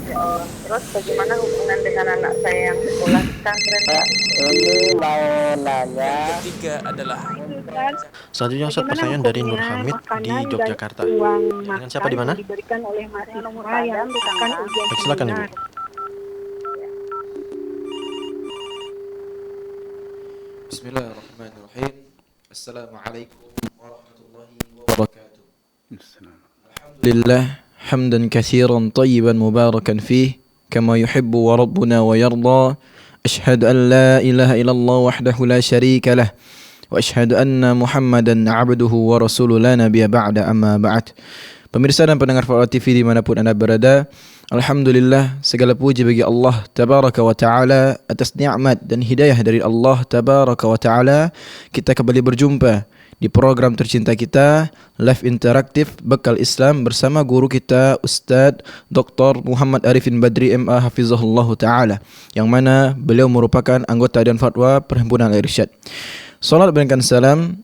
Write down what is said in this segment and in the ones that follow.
ya Allah. Terus bagaimana hubungan dengan anak saya yang sekolah di pesantren, Pak? Ini mau nanya. Yang ketiga adalah Selanjutnya Ustaz, Bagaimana pertanyaan dari Nur hukumnya Hamid di makanan dan Yogyakarta. uang Dengan siapa makan di mana? yang diberikan oleh mahasiswa Nomor yang padam di akan Tangerang. ujian Baik, silakan Ibu. seminar? Bismillahirrahmanirrahim. Assalamualaikum warahmatullahi wabarakatuh. Alhamdulillah hamdan katsiran tayyiban mubarakan fih kama yuhibbu wa rabbuna wa yarda. Ashhadu an la ilaha illallah wahdahu la syarika lah wa ashhadu anna Muhammadan abduhu wa rasuluhu la nabiyya ba'da amma ba'd. Pemirsa dan pendengar Fuad TV dimanapun Anda berada, alhamdulillah segala puji bagi Allah Tabaraka wa Ta'ala atas nikmat dan hidayah dari Allah Tabaraka wa Ta'ala. Kita kembali berjumpa di program tercinta kita Live Interaktif Bekal Islam bersama guru kita Ustadz Dr. Muhammad Arifin Badri MA Hafizahullah Ta'ala, yang mana beliau merupakan anggota dan fatwa Perhimpunan Al-Irsyad. Salat dan salam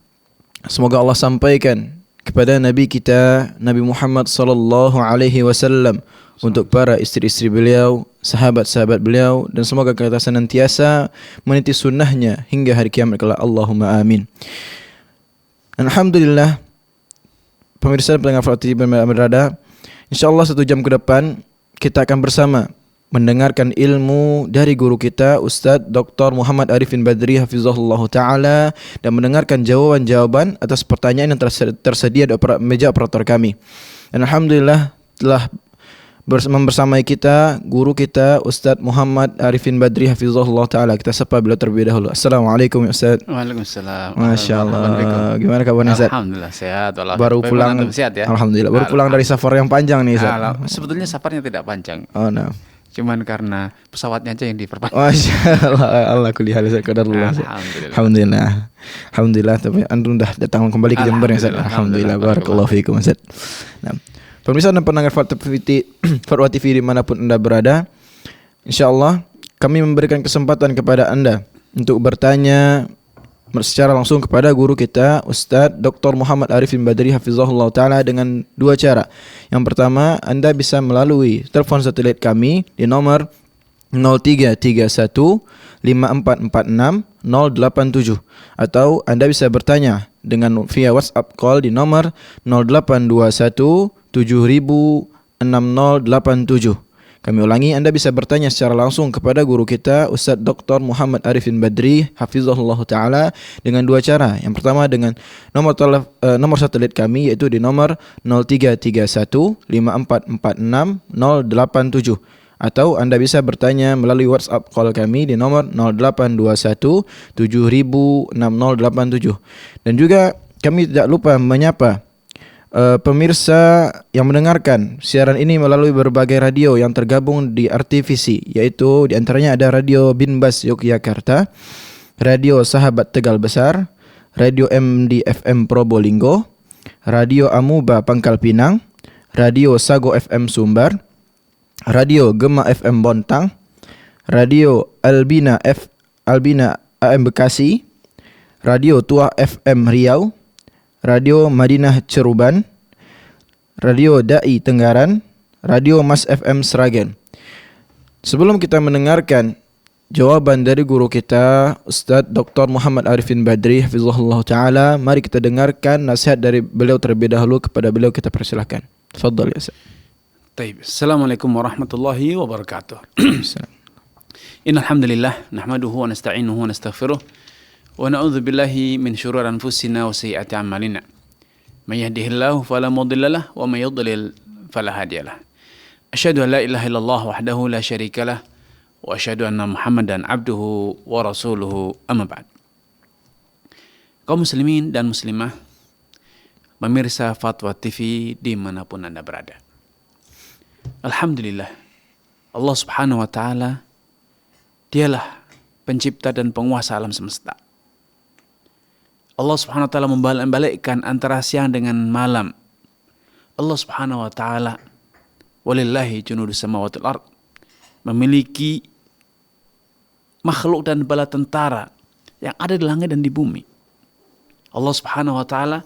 semoga Allah sampaikan kepada Nabi kita Nabi Muhammad sallallahu alaihi wasallam, untuk para istri-istri beliau, sahabat-sahabat beliau, dan semoga kita senantiasa meniti sunnahnya hingga hari kiamat kelak. Allahumma amin. Alhamdulillah, pemirsa pendengar Fuad TV berada, insyaallah 1 jam ke depan kita akan bersama mendengarkan ilmu dari guru kita Ustadz Dr. Muhammad Arifin Badri Hafizahullah Ta'ala, dan mendengarkan jawaban-jawaban atas pertanyaan yang tersedia di meja operator kami. Dan alhamdulillah telah bersamai kita guru kita Ustadz Muhammad Arifin Badri Hafizahullah Ta'ala. Kita sapa beliau terlebih dahulu. Assalamualaikum ya Ustadz. Waalaikumsalam. Masya Allah. Gimana kabarnya Ustadz? Alhamdulillah sehat. Baru pulang. Sehat ya. Alhamdulillah. Baru pulang dari safar yang panjang nih Ustadz. Sebetulnya safarnya tidak panjang. Oh no. Cuman karena pesawatnya aja yang diperpanjang. Masya Allah. Allah kulihal qadarullah. Alhamdulillah. Alhamdulillah. Tapi antum dah datang kembali ke Jember ya Ustadz. Alhamdulillah. Barakallahu fiikum Ustadz. Nah, pemirsa dan pendengar Fuad TV dimanapun Anda berada, insyaallah kami memberikan kesempatan kepada Anda untuk bertanya secara langsung kepada guru kita Ustadz Dr. Muhammad Arifin Badri Hafizahullah Ta'ala dengan 2 cara. Yang pertama, Anda bisa melalui telepon satelit kami di nomor 0331 5446 087, atau Anda bisa bertanya dengan via WhatsApp call di nomor 0821 7000 6087. Kami ulangi, Anda bisa bertanya secara langsung kepada guru kita Ustadz Dr. Muhammad Arifin Badri Hafizahullah Ta'ala dengan 2 cara. Yang pertama dengan nomor satelit kami, yaitu di nomor 0331 5446 087, atau Anda bisa bertanya melalui WhatsApp call kami di nomor 0821 7000 6087. Dan juga kami tidak lupa menyapa pemirsa yang mendengarkan siaran ini melalui berbagai radio yang tergabung di RTVC, yaitu diantaranya ada Radio Binbas Yogyakarta, Radio Sahabat Tegal Besar, Radio MDFM Probolinggo, Radio Amuba Pangkal Pinang, Radio Sago FM Sumbar, Radio Gema FM Bontang, Radio Albina AM Bekasi, Radio Tua FM Riau, Radio Madinah Ceruban, Radio Dai Tenggaran, Radio Mas FM Sragen. Sebelum kita mendengarkan jawaban dari guru kita Ustadz Dr. Muhammad Arifin Badri Hafizahullah Ta'ala, mari kita dengarkan nasihat dari beliau terlebih dahulu. Kepada beliau kita persilahkan. Tafadhal ya Ustaz. Taib. Assalamualaikum warahmatullahi wabarakatuh. Innal hamdalillah nahmaduhu wa nasta'inuhu wa nastaghfiruh wa na'udzu billahi min syururi anfusina wa sayyiati a'malina. May yahdihillahu fala mudilla lahu wa may yudlil fala hadiyalah. Asyhadu an la ilaha illallah wahdahu la syarika lah wa asyhadu anna Muhammadan abduhu wa rasuluhu, amma ba'd. Kaum muslimin dan muslimah, pemirsa Fatwa TV dimanapun Anda berada, alhamdulillah, Allah subhanahu wa ta'ala dialah pencipta dan penguasa alam semesta. Allah subhanahu wa ta'ala membalikkan antara siang dengan malam. Allah subhanahu wa ta'ala walillahi junudus samawati wal ard, memiliki makhluk dan bala tentara yang ada di langit dan di bumi. Allah subhanahu wa ta'ala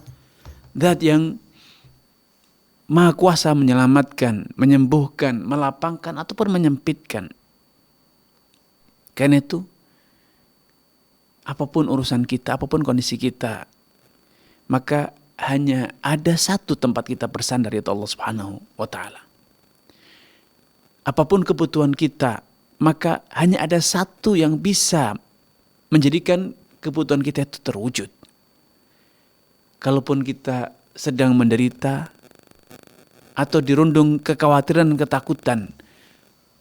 zat yang Maha kuasa menyelamatkan, menyembuhkan, melapangkan ataupun menyempitkan. Karena itu apapun urusan kita, apapun kondisi kita, maka hanya ada satu tempat kita bersandar, yaitu Allah Subhanahu wa taala. Apapun kebutuhan kita, maka hanya ada satu yang bisa menjadikan kebutuhan kita itu terwujud. Kalaupun kita sedang menderita atau dirundung kekhawatiran dan ketakutan,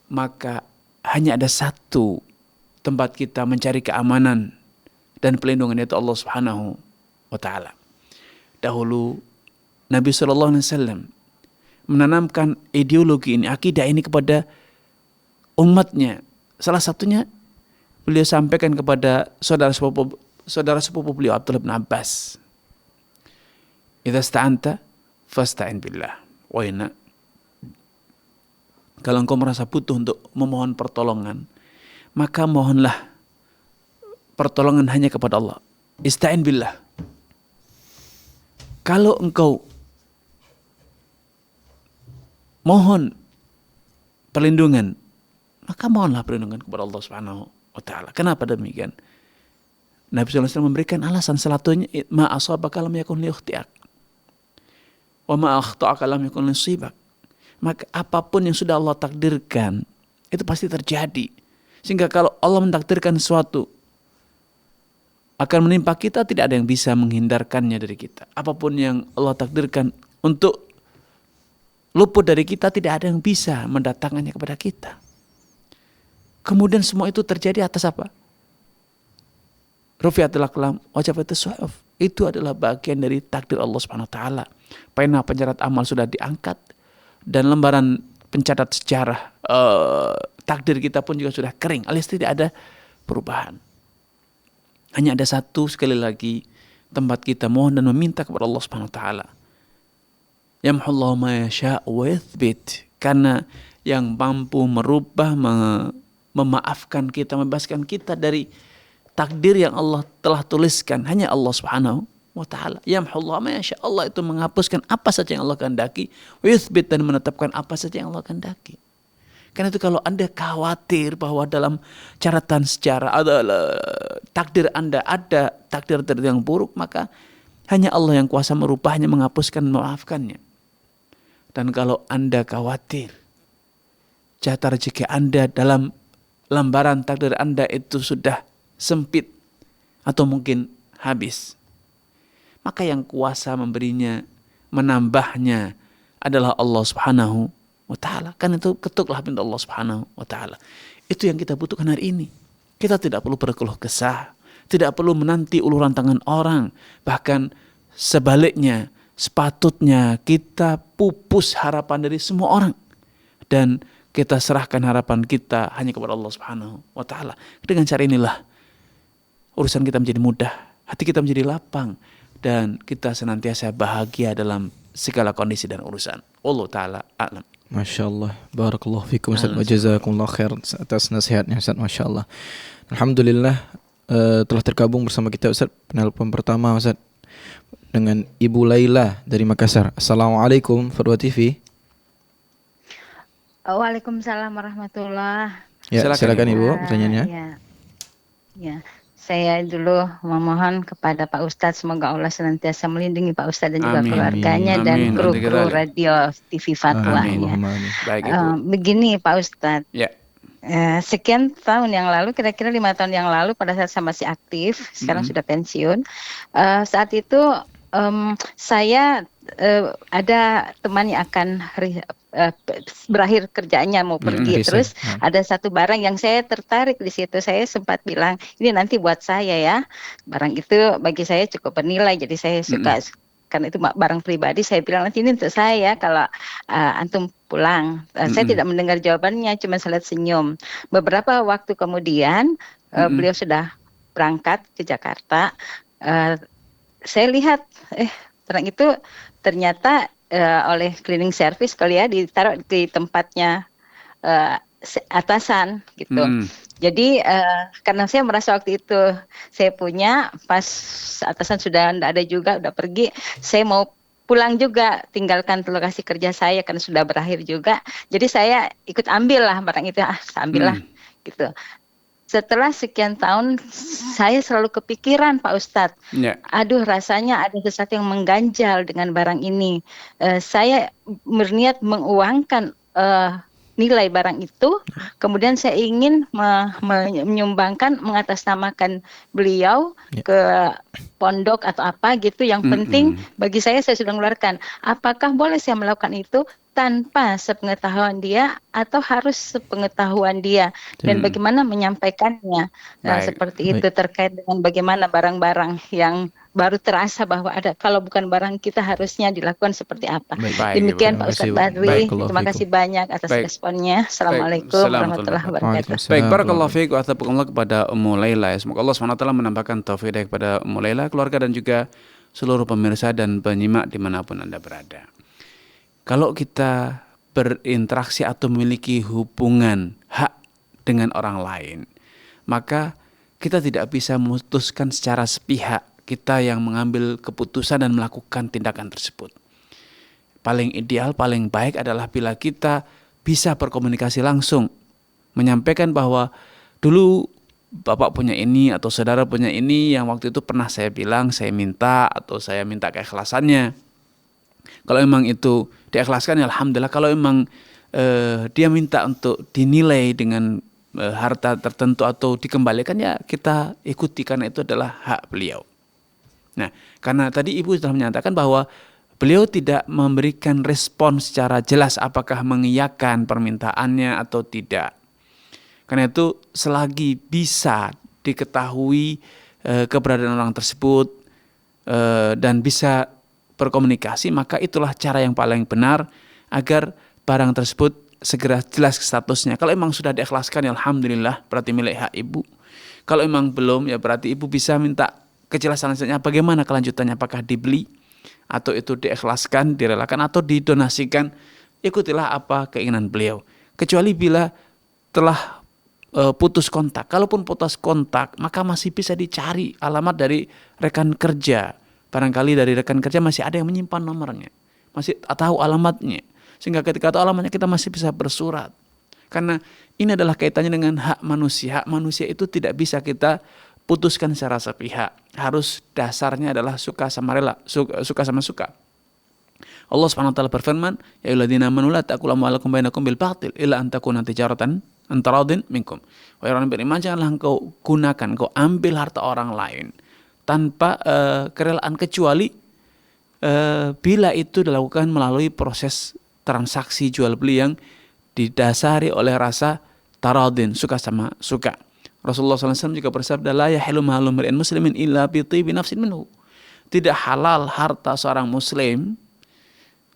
maka hanya ada satu tempat kita mencari keamanan dan pelindungan, yaitu Allah Subhanahu wa taala. Dahulu Nabi SAW menanamkan ideologi ini, akidah ini kepada umatnya. Salah satunya beliau sampaikan kepada saudara sepupu beliau, Abdullah bin Abbas. Idza sta'anta fasta'in billah. Wahina, kalau engkau merasa butuh untuk memohon pertolongan, maka mohonlah pertolongan hanya kepada Allah. Ista'in billah. Kalau engkau mohon perlindungan, maka mohonlah perlindungan kepada Allah Subhanahu wa taala. Kenapa demikian? Nabi SAW memberikan alasan selatunya, ma asabaka lam yakun liyukhti'ak wa ma akhta'aka lam yakun liyusibak. Maka apapun yang sudah Allah takdirkan itu pasti terjadi. Sehingga kalau Allah mentakdirkan sesuatu akan menimpa kita, tidak ada yang bisa menghindarkannya dari kita. Apapun yang Allah takdirkan untuk luput dari kita, tidak ada yang bisa mendatangkannya kepada kita. Kemudian semua itu terjadi atas apa? Rufi'atil aqlam wa jafatis suhuf. Itu adalah bagian dari takdir Allah Subhanahu wa taala. Pena pencatat amal sudah diangkat dan lembaran pencatat sejarah takdir kita pun juga sudah kering, alias tidak ada perubahan. Hanya ada satu, sekali lagi, tempat kita mohon dan meminta kepada Allah Subhanahu wa taala. Yamhullahu ma yasha' wa yuthbit. Karena yang mampu merubah, memaafkan kita, membebaskan kita dari takdir yang Allah telah tuliskan hanya Allah Subhanahu wa taala. Yamhullahu ma yasha'. Allah itu menghapuskan apa saja yang Allah kehendaki, wa yuthbit, dan menetapkan apa saja yang Allah kehendaki. Karena itu kalau Anda khawatir bahwa dalam catatan sejarah adalah takdir Anda ada takdir yang buruk, maka hanya Allah yang kuasa merubahnya, menghapuskan, memaafkannya. Dan kalau Anda khawatir jatah rezeki Anda dalam lembaran takdir Anda itu sudah sempit atau mungkin habis, maka yang kuasa memberinya, menambahnya adalah Allah Subhanahu wa ta'ala. Kan itu ketuklah pintu Allah Subhanahu wa ta'ala. Itu yang kita butuhkan hari ini. Kita tidak perlu berkeluh kesah, tidak perlu menanti uluran tangan orang. Bahkan sebaliknya, sepatutnya kita pupus harapan dari semua orang dan kita serahkan harapan kita hanya kepada Allah Subhanahu wa ta'ala. Dengan cara inilah urusan kita menjadi mudah, hati kita menjadi lapang, dan kita senantiasa bahagia dalam segala kondisi dan urusan. Allah ta'ala a'lam. Masya Allah, barakallahu fikum Ustaz, wa jazakumullah khair atas nasihatnya Ustaz, Masya Allah. Alhamdulillah telah tergabung bersama kita Ustaz penelpon pertama Ustaz, dengan Ibu Laila dari Makassar. Assalamualaikum Fatwa TV. Waalaikumsalam warahmatullahi. Ya, silakan Ibu pertanyaannya. Ya. Saya dulu memohon kepada Pak Ustadz, semoga Allah senantiasa melindungi Pak Ustadz dan juga keluarganya dan kru radio TV Fatwa. Baik, begini Pak Ustadz, sekian tahun yang lalu, kira-kira 5 tahun yang lalu, pada saat saya masih aktif, sekarang sudah pensiun, saat itu saya ada teman yang akan berakhir kerjaannya mau pergi, terus ada satu barang yang saya tertarik di situ. Saya sempat bilang, ini nanti buat saya ya, barang itu bagi saya cukup bernilai, jadi saya suka, karena itu barang pribadi. Saya bilang, nanti ini untuk saya kalau antum pulang. Saya tidak mendengar jawabannya, cuma saya lihat senyum. Beberapa waktu kemudian beliau sudah berangkat ke Jakarta. Saya lihat barang itu ternyata oleh cleaning service kali ya, ditaruh di tempatnya atasan gitu. Jadi karena saya merasa waktu itu saya punya, pas atasan sudah tidak ada juga, udah pergi, saya mau pulang juga, tinggalkan lokasi kerja saya karena sudah berakhir juga. Jadi saya ikut ambil lah barang itu, saya ambil lah gitu. Setelah sekian tahun saya selalu kepikiran Pak Ustadz, aduh rasanya ada sesuatu yang mengganjal dengan barang ini. Saya berniat menguangkan nilai barang itu, kemudian saya ingin menyumbangkan, mengatasnamakan beliau ke pondok atau apa gitu. Yang penting bagi saya sudah mengeluarkan. Apakah boleh saya melakukan itu tanpa sepengetahuan dia atau harus sepengetahuan dia, dan bagaimana menyampaikannya? Seperti itu terkait dengan bagaimana barang-barang yang baru terasa bahwa ada, kalau bukan barang kita harusnya dilakukan seperti apa. Demikian Pak Ustadz Badri, terima kasih banyak atas responnya. Assalamualaikum warahmatullahi wabarakatuh. Baik, barakallahu fiik wa atsabaqallah kepada Ummu Laila. Semoga Allah SWT menambahkan taufik kepada Ummu Laila, keluarga dan juga seluruh pemirsa dan penyimak dimanapun Anda berada. Kalau kita berinteraksi atau memiliki hubungan hak dengan orang lain, maka kita tidak bisa memutuskan secara sepihak, kita yang mengambil keputusan dan melakukan tindakan tersebut. Paling ideal, paling baik adalah bila kita bisa berkomunikasi langsung, menyampaikan bahwa dulu Bapak punya ini atau saudara punya ini yang waktu itu pernah saya bilang, saya minta atau saya minta keikhlasannya. Kalau memang itu diikhlaskan ya alhamdulillah. Kalau memang dia minta untuk dinilai dengan harta tertentu atau dikembalikan, ya kita ikuti karena itu adalah hak beliau. Nah, karena tadi Ibu sudah menyatakan bahwa beliau tidak memberikan respon secara jelas apakah mengiyakan permintaannya atau tidak. Karena itu selagi bisa diketahui keberadaan orang tersebut dan bisa berkomunikasi, maka itulah cara yang paling benar agar barang tersebut segera jelas statusnya. Kalau emang sudah diikhlaskan ya alhamdulillah, berarti milik hak Ibu. Kalau emang belum, ya berarti Ibu bisa minta kejelasan selanjutnya bagaimana kelanjutannya, apakah dibeli atau itu diikhlaskan, direlakan atau didonasikan. Ikutilah apa keinginan beliau. Kecuali bila telah putus kontak. Kalaupun putus kontak, maka masih bisa dicari alamat dari rekan kerja. Barangkali dari rekan kerja masih ada yang menyimpan nomornya, masih tahu alamatnya, sehingga ketika tahu alamatnya kita masih bisa bersurat. Karena ini adalah kaitannya dengan hak manusia. Hak manusia itu tidak bisa kita putuskan secara sepihak. Harus dasarnya adalah suka sama rela, suka sama suka. Allah Subhanahu wa taala berfirman, ya ayyuhalladzina amanu la ta'kulu amwalakum bainakum bil batil illa an takuna tijaratan an taradin minkum. Wahai orang beriman, janganlah engkau gunakan, engkau ambil harta orang lain tanpa kerelaan, kecuali bila itu dilakukan melalui proses transaksi jual beli yang didasari oleh rasa taradin, suka sama suka. Rasulullah SAW juga bersabda, la yahilu malu mri'in muslimin illa bi tibi nafsin minhu. Tidak halal harta seorang muslim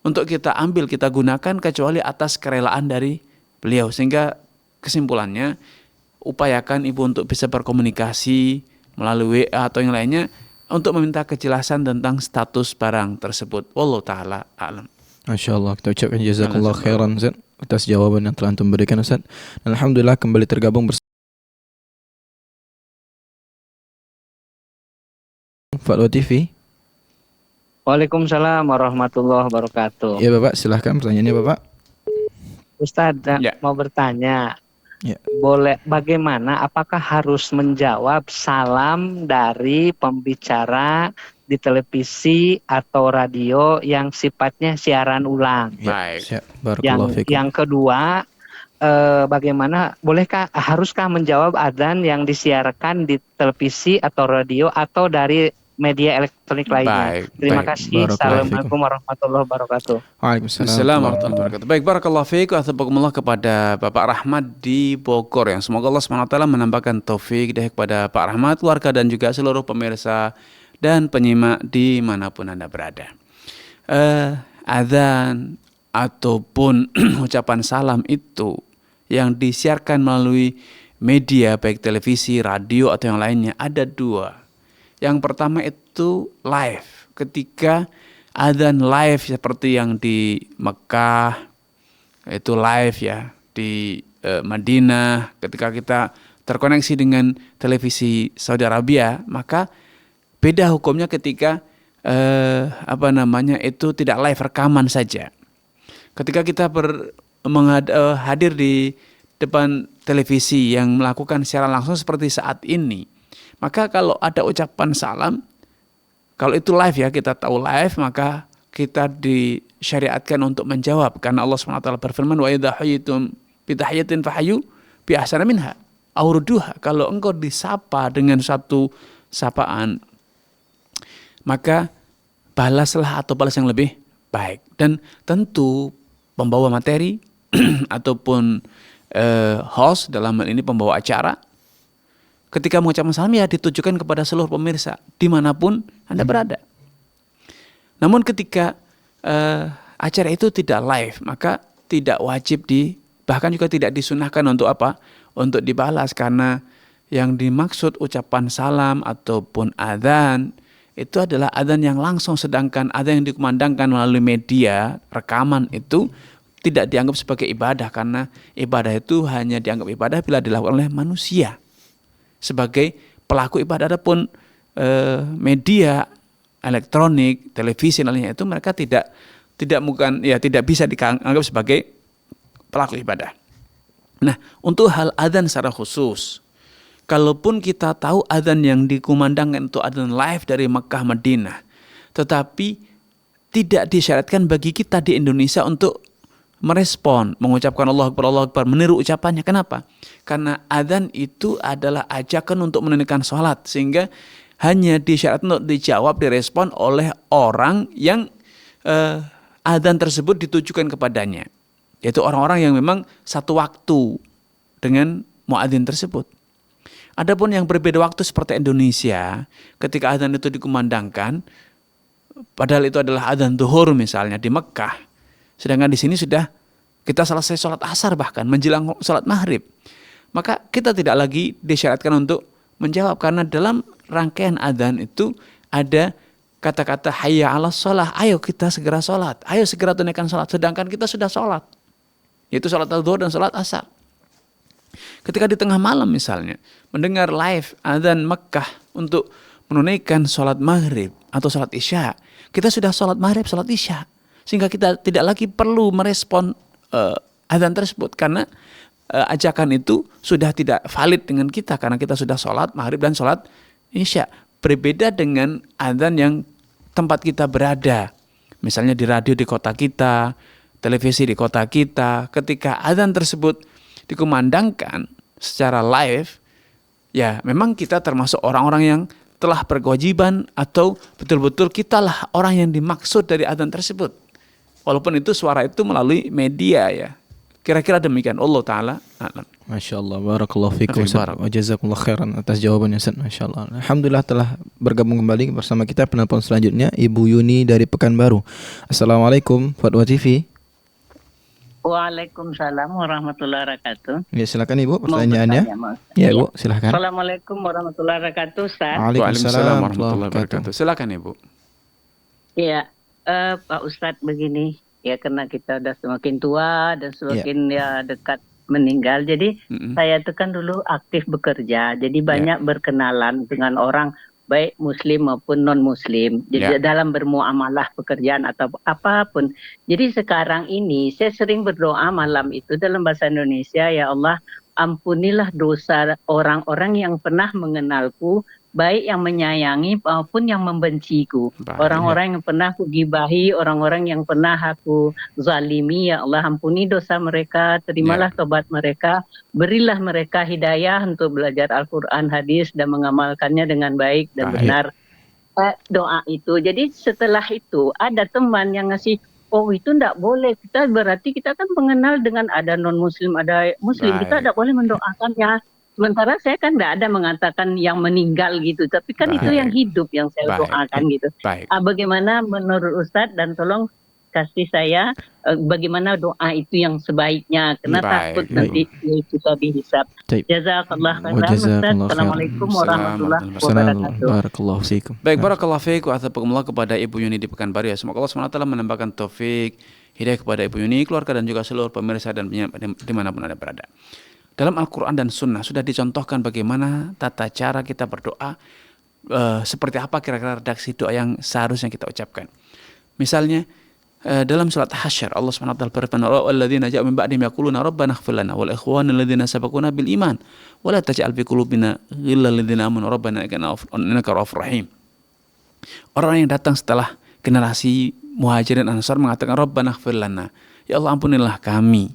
untuk kita ambil, kita gunakan kecuali atas kerelaan dari beliau. Sehingga kesimpulannya, upayakan Ibu untuk bisa berkomunikasi melalui WA atau yang lainnya untuk meminta kejelasan tentang status barang tersebut. Wallahu taala a'lam. Masya Allah, kita ucapkan jazakallah khairan Ustaz atas jawaban yang telah antum berikan Ustaz. Dan alhamdulillah kembali tergabung bersama Fatwa TV. Waalaikumsalam warahmatullahi wabarakatuh. Ya Bapak, silahkan pertanyaannya Bapak. Ustadz, mau bertanya. Ya. Boleh, bagaimana, apakah harus menjawab salam dari pembicara di televisi atau radio yang sifatnya siaran ulang? Ya, yang kedua, bagaimana, haruskah menjawab adzan yang disiarkan di televisi atau radio atau dari media elektronik lainnya? Terima kasih. Assalamualaikum warahmatullahi wabarakatuh. Waalaikumsalam warahmatullahi wabarakatuh. Baik, barakallahu fiik wa athabakumullah kepada Bapak Rahmat di Bogor, yang semoga Allah SWT menambahkan taufik kepada Pak Rahmat, keluarga dan juga seluruh pemirsa dan penyimak dimanapun Anda berada. Adzan ataupun ucapan salam itu yang disiarkan melalui media baik televisi, radio atau yang lainnya ada dua. Yang pertama itu live, ketika adzan live seperti yang di Mekah, itu live ya, di Madinah, ketika kita terkoneksi dengan televisi Saudi Arabia, maka beda hukumnya ketika itu tidak live, rekaman saja. Ketika kita hadir di depan televisi yang melakukan secara langsung seperti saat ini, maka kalau ada ucapan salam, kalau itu live ya, kita tahu live, maka kita disyariatkan untuk menjawab, karena Allah SWT berfirman, wa idza hayyitum bi tahiyatin fahayyu bi ahsana minha aw rudduha. Kalau engkau disapa dengan satu sapaan, maka balaslah atau balas yang lebih baik. Dan tentu pembawa materi ataupun host, dalam hal ini pembawa acara, ketika mengucapkan salam ya ditujukan kepada seluruh pemirsa dimanapun Anda berada. Namun ketika acara itu tidak live, maka tidak wajib bahkan juga tidak disunahkan untuk apa? Untuk dibalas, karena yang dimaksud ucapan salam ataupun adzan itu adalah adzan yang langsung, sedangkan adzan yang dikumandangkan melalui media rekaman itu tidak dianggap sebagai ibadah, karena ibadah itu hanya dianggap ibadah bila dilakukan oleh manusia sebagai pelaku ibadah. Adapun media elektronik, televisi dan lainnya itu mereka tidak bisa dianggap sebagai pelaku ibadah. Nah, untuk hal adzan secara khusus, kalaupun kita tahu adzan yang dikumandangkan itu adzan live dari Mekah Madinah, tetapi tidak disyaratkan bagi kita di Indonesia untuk merespon, mengucapkan Allahu Akbar, meniru ucapannya. Kenapa? Karena adzan itu adalah ajakan untuk menunaikan sholat, sehingga hanya disyaratkan untuk dijawab, direspon oleh orang yang adzan tersebut ditujukan kepadanya, yaitu orang-orang yang memang satu waktu dengan muadzin tersebut. Adapun yang berbeda waktu seperti Indonesia, ketika adzan itu dikumandangkan, padahal itu adalah adzan zuhur misalnya di Mekah, sedangkan di sini sudah kita selesai sholat asar, bahkan menjelang sholat maghrib, maka kita tidak lagi disyaratkan untuk menjawab, karena dalam rangkaian adzan itu ada kata-kata hayya 'alas shalah, ayo kita segera sholat, ayo segera tunaikan sholat, sedangkan kita sudah sholat, yaitu sholat zuhur dan sholat asar. Ketika di tengah malam misalnya mendengar live adzan Mekah untuk menunaikan sholat maghrib atau sholat isya, kita sudah sholat maghrib, sholat isya, sehingga kita tidak lagi perlu merespon adzan tersebut, karena ajakan itu sudah tidak valid dengan kita, karena kita sudah sholat maghrib dan sholat isya. Berbeda dengan adzan yang tempat kita berada, misalnya di radio di kota kita, televisi di kota kita, ketika adzan tersebut dikumandangkan secara live, ya memang kita termasuk orang-orang yang telah berkewajiban, atau betul-betul kitalah orang yang dimaksud dari adzan tersebut, walaupun itu suara itu melalui media ya. Kira-kira demikian. Allah Ta'ala a'lam. Masya Allah, barakallahu fikum Ustaz, wa jazakumullah khairan atas jawabannya Ustaz. Masya Allah. Alhamdulillah telah bergabung kembali bersama kita penelpon selanjutnya, Ibu Yuni dari Pekanbaru. Assalamualaikum Fatwa TV. Waalaikumsalam warahmatullahi wabarakatuh. Ya, silakan Ibu pertanyaannya. Ya Ibu, silakan. Assalamualaikum warahmatullahi wabarakatuh, Ustaz. Waalaikumsalam warahmatullahi wabarakatuh. Silakan Ibu. Iya, Pak Ustadz, begini ya, karena kita udah semakin tua dan semakin dekat meninggal, jadi saya itu kan dulu aktif bekerja, jadi banyak berkenalan dengan orang baik muslim maupun non muslim, jadi dalam bermuamalah pekerjaan atau apapun. Jadi sekarang ini saya sering berdoa malam itu dalam bahasa Indonesia, ya Allah ampunilah dosa orang-orang yang pernah mengenalku, baik yang menyayangi maupun yang membenciku. Orang-orang yang pernah aku gibahi, orang-orang yang pernah aku zalimi, ya Allah ampuni dosa mereka, terimalah tobat mereka, berilah mereka hidayah untuk belajar Al-Quran, hadis, dan mengamalkannya dengan baik dan benar. Doa itu. Jadi setelah itu ada teman yang ngasih, oh itu enggak boleh, kita berarti kita kan mengenal dengan ada non-muslim, ada muslim, kita enggak boleh mendoakannya. Sementara saya kan tidak ada mengatakan yang meninggal gitu, tapi kan itu yang hidup yang saya doakan gitu. Bagaimana menurut Ustadz, dan tolong kasih saya bagaimana doa itu yang sebaiknya, karena takut nanti kita dihisab. Jazakallah khairan Ustadz. Assalamualaikum warahmatullahi wabarakatuh. Baik, barakallahu fiik wa athabakumullah kepada Ibu Yuni di Pekanbaru ya. Semoga Allah SWT menambahkan taufik hidayah kepada Ibu Yuni, keluarga dan juga seluruh pemirsa dan dimanapun Anda berada. Dalam Al-Quran dan Sunnah sudah dicontohkan bagaimana tata cara kita berdoa seperti apa kira-kira redaksi doa yang seharusnya kita ucapkan. Misalnya dalam surat Hasyr Allah Subhanahu wa taala berfirman, "Walladzina ja'u min ba'dihim yaquluna rabbana ighfir lana wal ikhwana alladziina sabaquna bil iman wa la taj'al fi qulubina ghillan lil ladzina amanu rabbana innaka ra'ufur rahim." Orang yang datang setelah generasi Muhajirin Ansar mengatakan, "Rabbana ighfir lana." Ya Allah, ampunilah kami.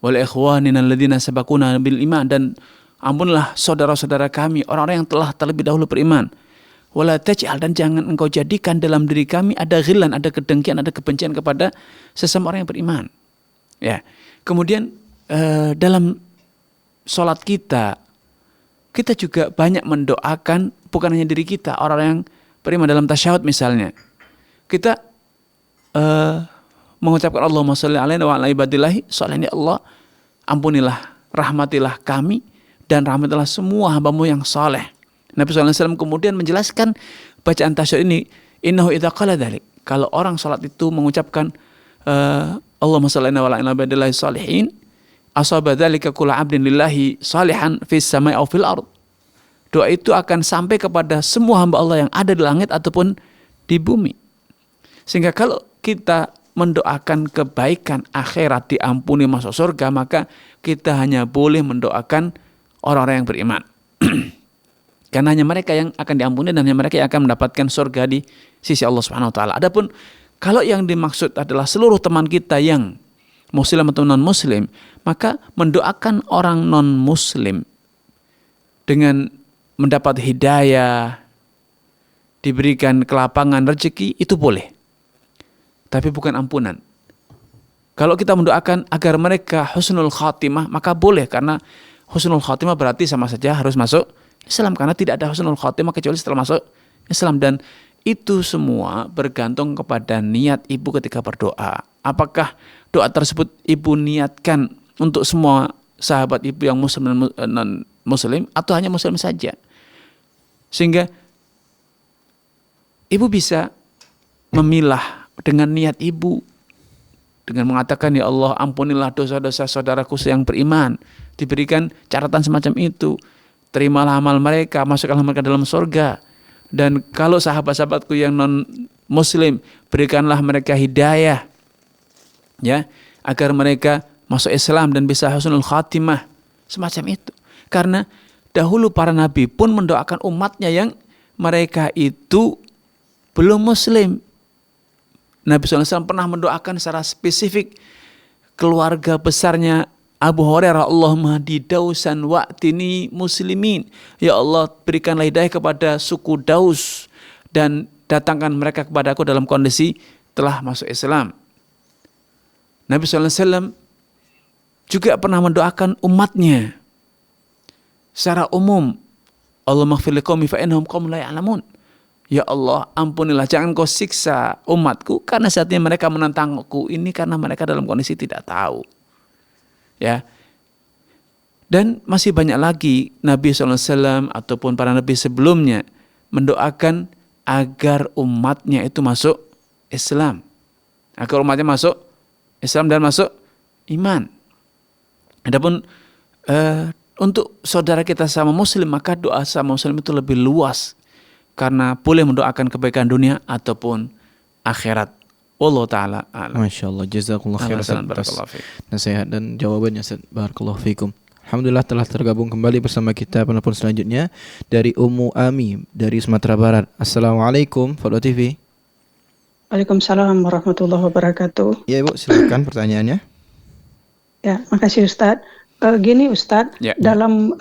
Wal ikhwanina alladzina sabaquna bil iman, dan ampunilah saudara-saudara kami, orang-orang yang telah terlebih dahulu beriman. Wala taj'al, dan jangan engkau jadikan dalam diri kami ada ghillan, ada kedengkian, ada kebencian kepada sesama orang yang beriman. Ya. Kemudian dalam sholat kita juga banyak mendoakan bukan hanya diri kita, orang yang beriman. Dalam tasyahud misalnya, kita mengucapkan Allahumma sholli alaina wa ala ibadillahi sholihin, ya Allah, ampunilah, rahmatilah kami dan rahmatilah semua hambamu yang saleh. Nabi SAW kemudian menjelaskan bacaan tasyahud ini, innahu idza qala dzalik, kalau orang salat itu mengucapkan Allahumma sholli ala ibadillahi sholihin, asaba dzalika kullu 'abdin lillahi sholihan fis samai aw fil ard. Doa itu akan sampai kepada semua hamba Allah yang ada di langit ataupun di bumi. Sehingga kalau kita mendoakan kebaikan akhirat, diampuni, masuk surga, maka kita hanya boleh mendoakan orang-orang yang beriman. Karena hanya mereka yang akan diampuni dan hanya mereka yang akan mendapatkan surga di sisi Allah Subhanahu wa taala. Adapun kalau yang dimaksud adalah seluruh teman kita yang muslim atau non muslim, maka mendoakan orang non muslim dengan mendapat hidayah, diberikan kelapangan rezeki, itu boleh. Tapi bukan ampunan. Kalau kita mendoakan agar mereka husnul khatimah, maka boleh, karena husnul khatimah berarti sama saja harus masuk Islam, karena tidak ada husnul khatimah kecuali setelah masuk Islam. Dan itu semua bergantung kepada niat ibu ketika berdoa. Apakah doa tersebut ibu niatkan untuk semua sahabat ibu yang muslim dan non muslim, atau hanya muslim saja? Sehingga ibu bisa memilah dengan niat ibu, dengan mengatakan, ya Allah, ampunilah dosa-dosa saudaraku yang beriman. Diberikan catatan semacam itu. Terimalah amal mereka, masukkanlah mereka dalam surga. Dan kalau sahabat-sahabatku yang non muslim, berikanlah mereka hidayah, ya, agar mereka masuk Islam dan bisa husnul khatimah, semacam itu. Karena dahulu para nabi pun mendoakan umatnya yang mereka itu belum muslim. Nabi SAW pernah mendoakan secara spesifik keluarga besarnya Abu Hurairah, Allahumma hdi Dausan wa'tini muslimin. Ya Allah, berikanlah hidayah kepada suku Daus dan datangkan mereka kepada aku dalam kondisi telah masuk Islam. Nabi SAW juga pernah mendoakan umatnya secara umum, Allahumma ighfir liqaumi fa innahum qaumun la ya'lamun. Ya Allah, ampunilah, jangan kau siksa umatku karena saatnya mereka menentangku ini karena mereka dalam kondisi tidak tahu. Ya, dan masih banyak lagi Nabi SAW ataupun para nabi sebelumnya mendoakan agar umatnya itu masuk Islam, agar umatnya masuk Islam dan masuk iman. Adapun untuk saudara kita sama muslim, maka doa sama muslim itu lebih luas karena boleh mendoakan kebaikan dunia ataupun akhirat. Wallahu ta'ala a'lam. Masya Allah, jazakumullah khairan atas nasihat dan jawabannya, Ustaz. Barakallahu fikum. Alhamdulillah telah tergabung kembali bersama kita penelpon selanjutnya dari Ummu Ami dari Sumatera Barat. Assalamualaikum, Fadwa TV. Waalaikumsalam warahmatullahi wabarakatuh. Ya Ibu, silakan pertanyaannya. Ya, makasih Ustadz. Gini Ustadz, dalam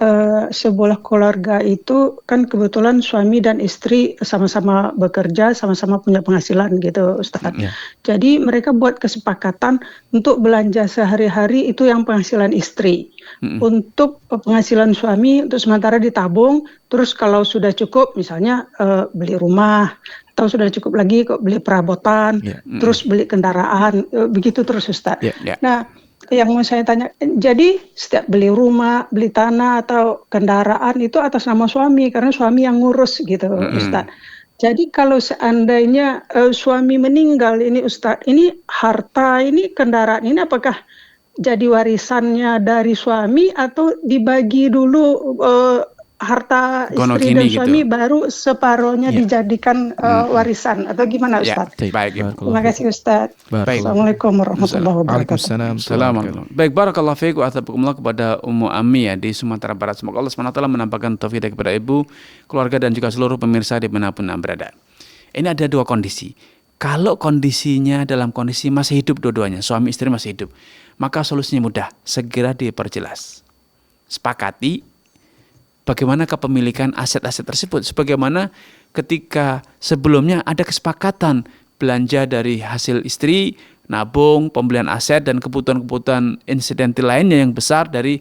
sebuah keluarga itu kan kebetulan suami dan istri sama-sama bekerja, sama-sama punya penghasilan gitu Ustadz. Jadi mereka buat kesepakatan untuk belanja sehari-hari itu yang penghasilan istri. Untuk penghasilan suami untuk sementara ditabung, terus kalau sudah cukup misalnya beli rumah, atau sudah cukup lagi kok beli perabotan, terus beli kendaraan, begitu terus Ustadz. Nah, yang mau saya tanya, jadi setiap beli rumah, beli tanah atau kendaraan itu atas nama suami karena suami yang ngurus gitu Ustadz. Jadi kalau seandainya suami meninggal ini Ustadz, ini harta, ini kendaraan ini apakah jadi warisannya dari suami atau dibagi dulu harta Gono istri gini dan gitu. suami baru separohnya dijadikan warisan atau gimana Ustaz? Baik. Terima kasih Ustaz. Baik. Assalamualaikum warahmatullahi wabarakatuh. Waalaikumsalam. Baik, barakallahu fiik wa athabakumullah kepada Ummu Ami ya di Sumatera Barat. Semoga Allah SWT menampakkan taufik kepada ibu, keluarga dan juga seluruh pemirsa dimanapun Anda berada. Ini ada dua kondisi. Kalau kondisinya dalam kondisi masih hidup dua-duanya, suami istri masih hidup, maka solusinya mudah, segera diperjelas. Sepakati bagaimana kepemilikan aset-aset tersebut. Sebagaimana ketika sebelumnya ada kesepakatan belanja dari hasil istri, nabung, pembelian aset, dan kebutuhan-kebutuhan insidental lainnya yang besar dari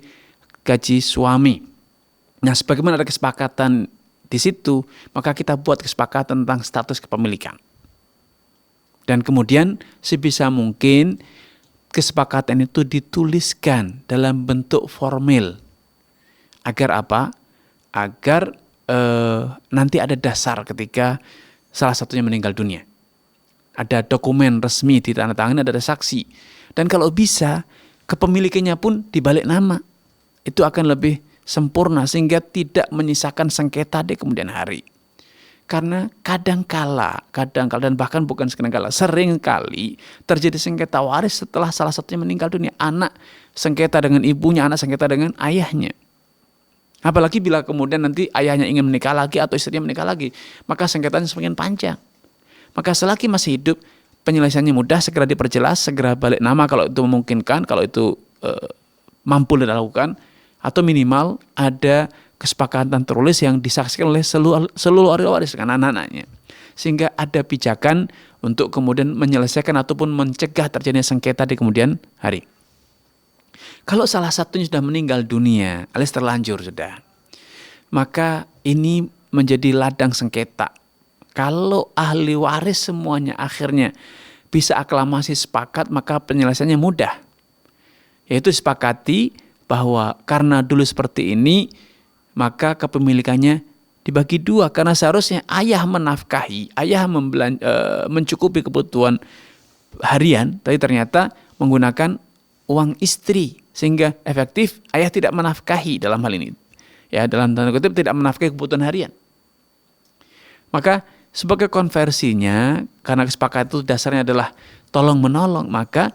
gaji suami. Nah, sebagaimana ada kesepakatan di situ, maka kita buat kesepakatan tentang status kepemilikan. Dan kemudian sebisa mungkin kesepakatan itu dituliskan dalam bentuk formal. Agar apa? Agar nanti ada dasar ketika salah satunya meninggal dunia. Ada dokumen resmi ditandatangani, ada saksi. Dan kalau bisa, kepemilikannya pun dibalik nama. Itu akan lebih sempurna sehingga tidak menyisakan sengketa di kemudian hari. Karena kadangkala dan bahkan bukan sekali, sering kali terjadi sengketa waris setelah salah satunya meninggal dunia. Anak sengketa dengan ibunya, anak sengketa dengan ayahnya. Apalagi bila kemudian nanti ayahnya ingin menikah lagi atau istrinya menikah lagi, maka sengketanya semakin panjang. Maka selagi masih hidup, penyelesaiannya mudah, segera diperjelas, segera balik nama kalau itu memungkinkan, kalau itu mampu dilakukan, atau minimal ada kesepakatan tertulis yang disaksikan oleh seluruh ahli waris dengan anak-anaknya. Sehingga ada pijakan untuk kemudian menyelesaikan ataupun mencegah terjadinya sengketa di kemudian hari. Kalau salah satunya sudah meninggal dunia, alias terlanjur sudah, maka ini menjadi ladang sengketa. Kalau ahli waris semuanya akhirnya bisa aklamasi sepakat, maka penyelesaiannya mudah. Yaitu sepakati bahwa karena dulu seperti ini, maka kepemilikannya dibagi dua. Karena seharusnya ayah menafkahi, ayah mencukupi kebutuhan harian, tapi ternyata menggunakan uang istri. Sehingga efektif ayah tidak menafkahi dalam hal ini. Ya, dalam tanda kutip tidak menafkahi kebutuhan harian. Maka sebagai konversinya, karena kesepakatan itu dasarnya adalah tolong menolong, maka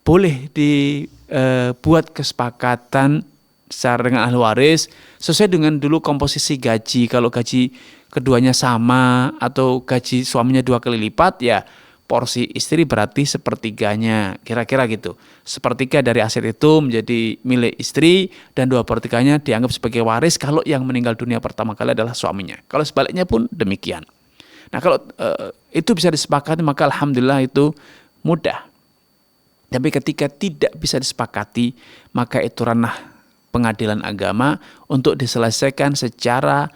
boleh dibuat kesepakatan secara dengan ahli waris sesuai dengan dulu komposisi gaji. Kalau gaji keduanya sama atau gaji suaminya 2 kali lipat, ya porsi istri berarti sepertiganya, kira-kira gitu. Sepertiga dari aset itu menjadi milik istri dan 2/3-nya dianggap sebagai waris kalau yang meninggal dunia pertama kali adalah suaminya. Kalau sebaliknya pun demikian. Nah, kalau itu bisa disepakati, maka alhamdulillah itu mudah. Tapi ketika tidak bisa disepakati, maka itu ranah pengadilan agama untuk diselesaikan secara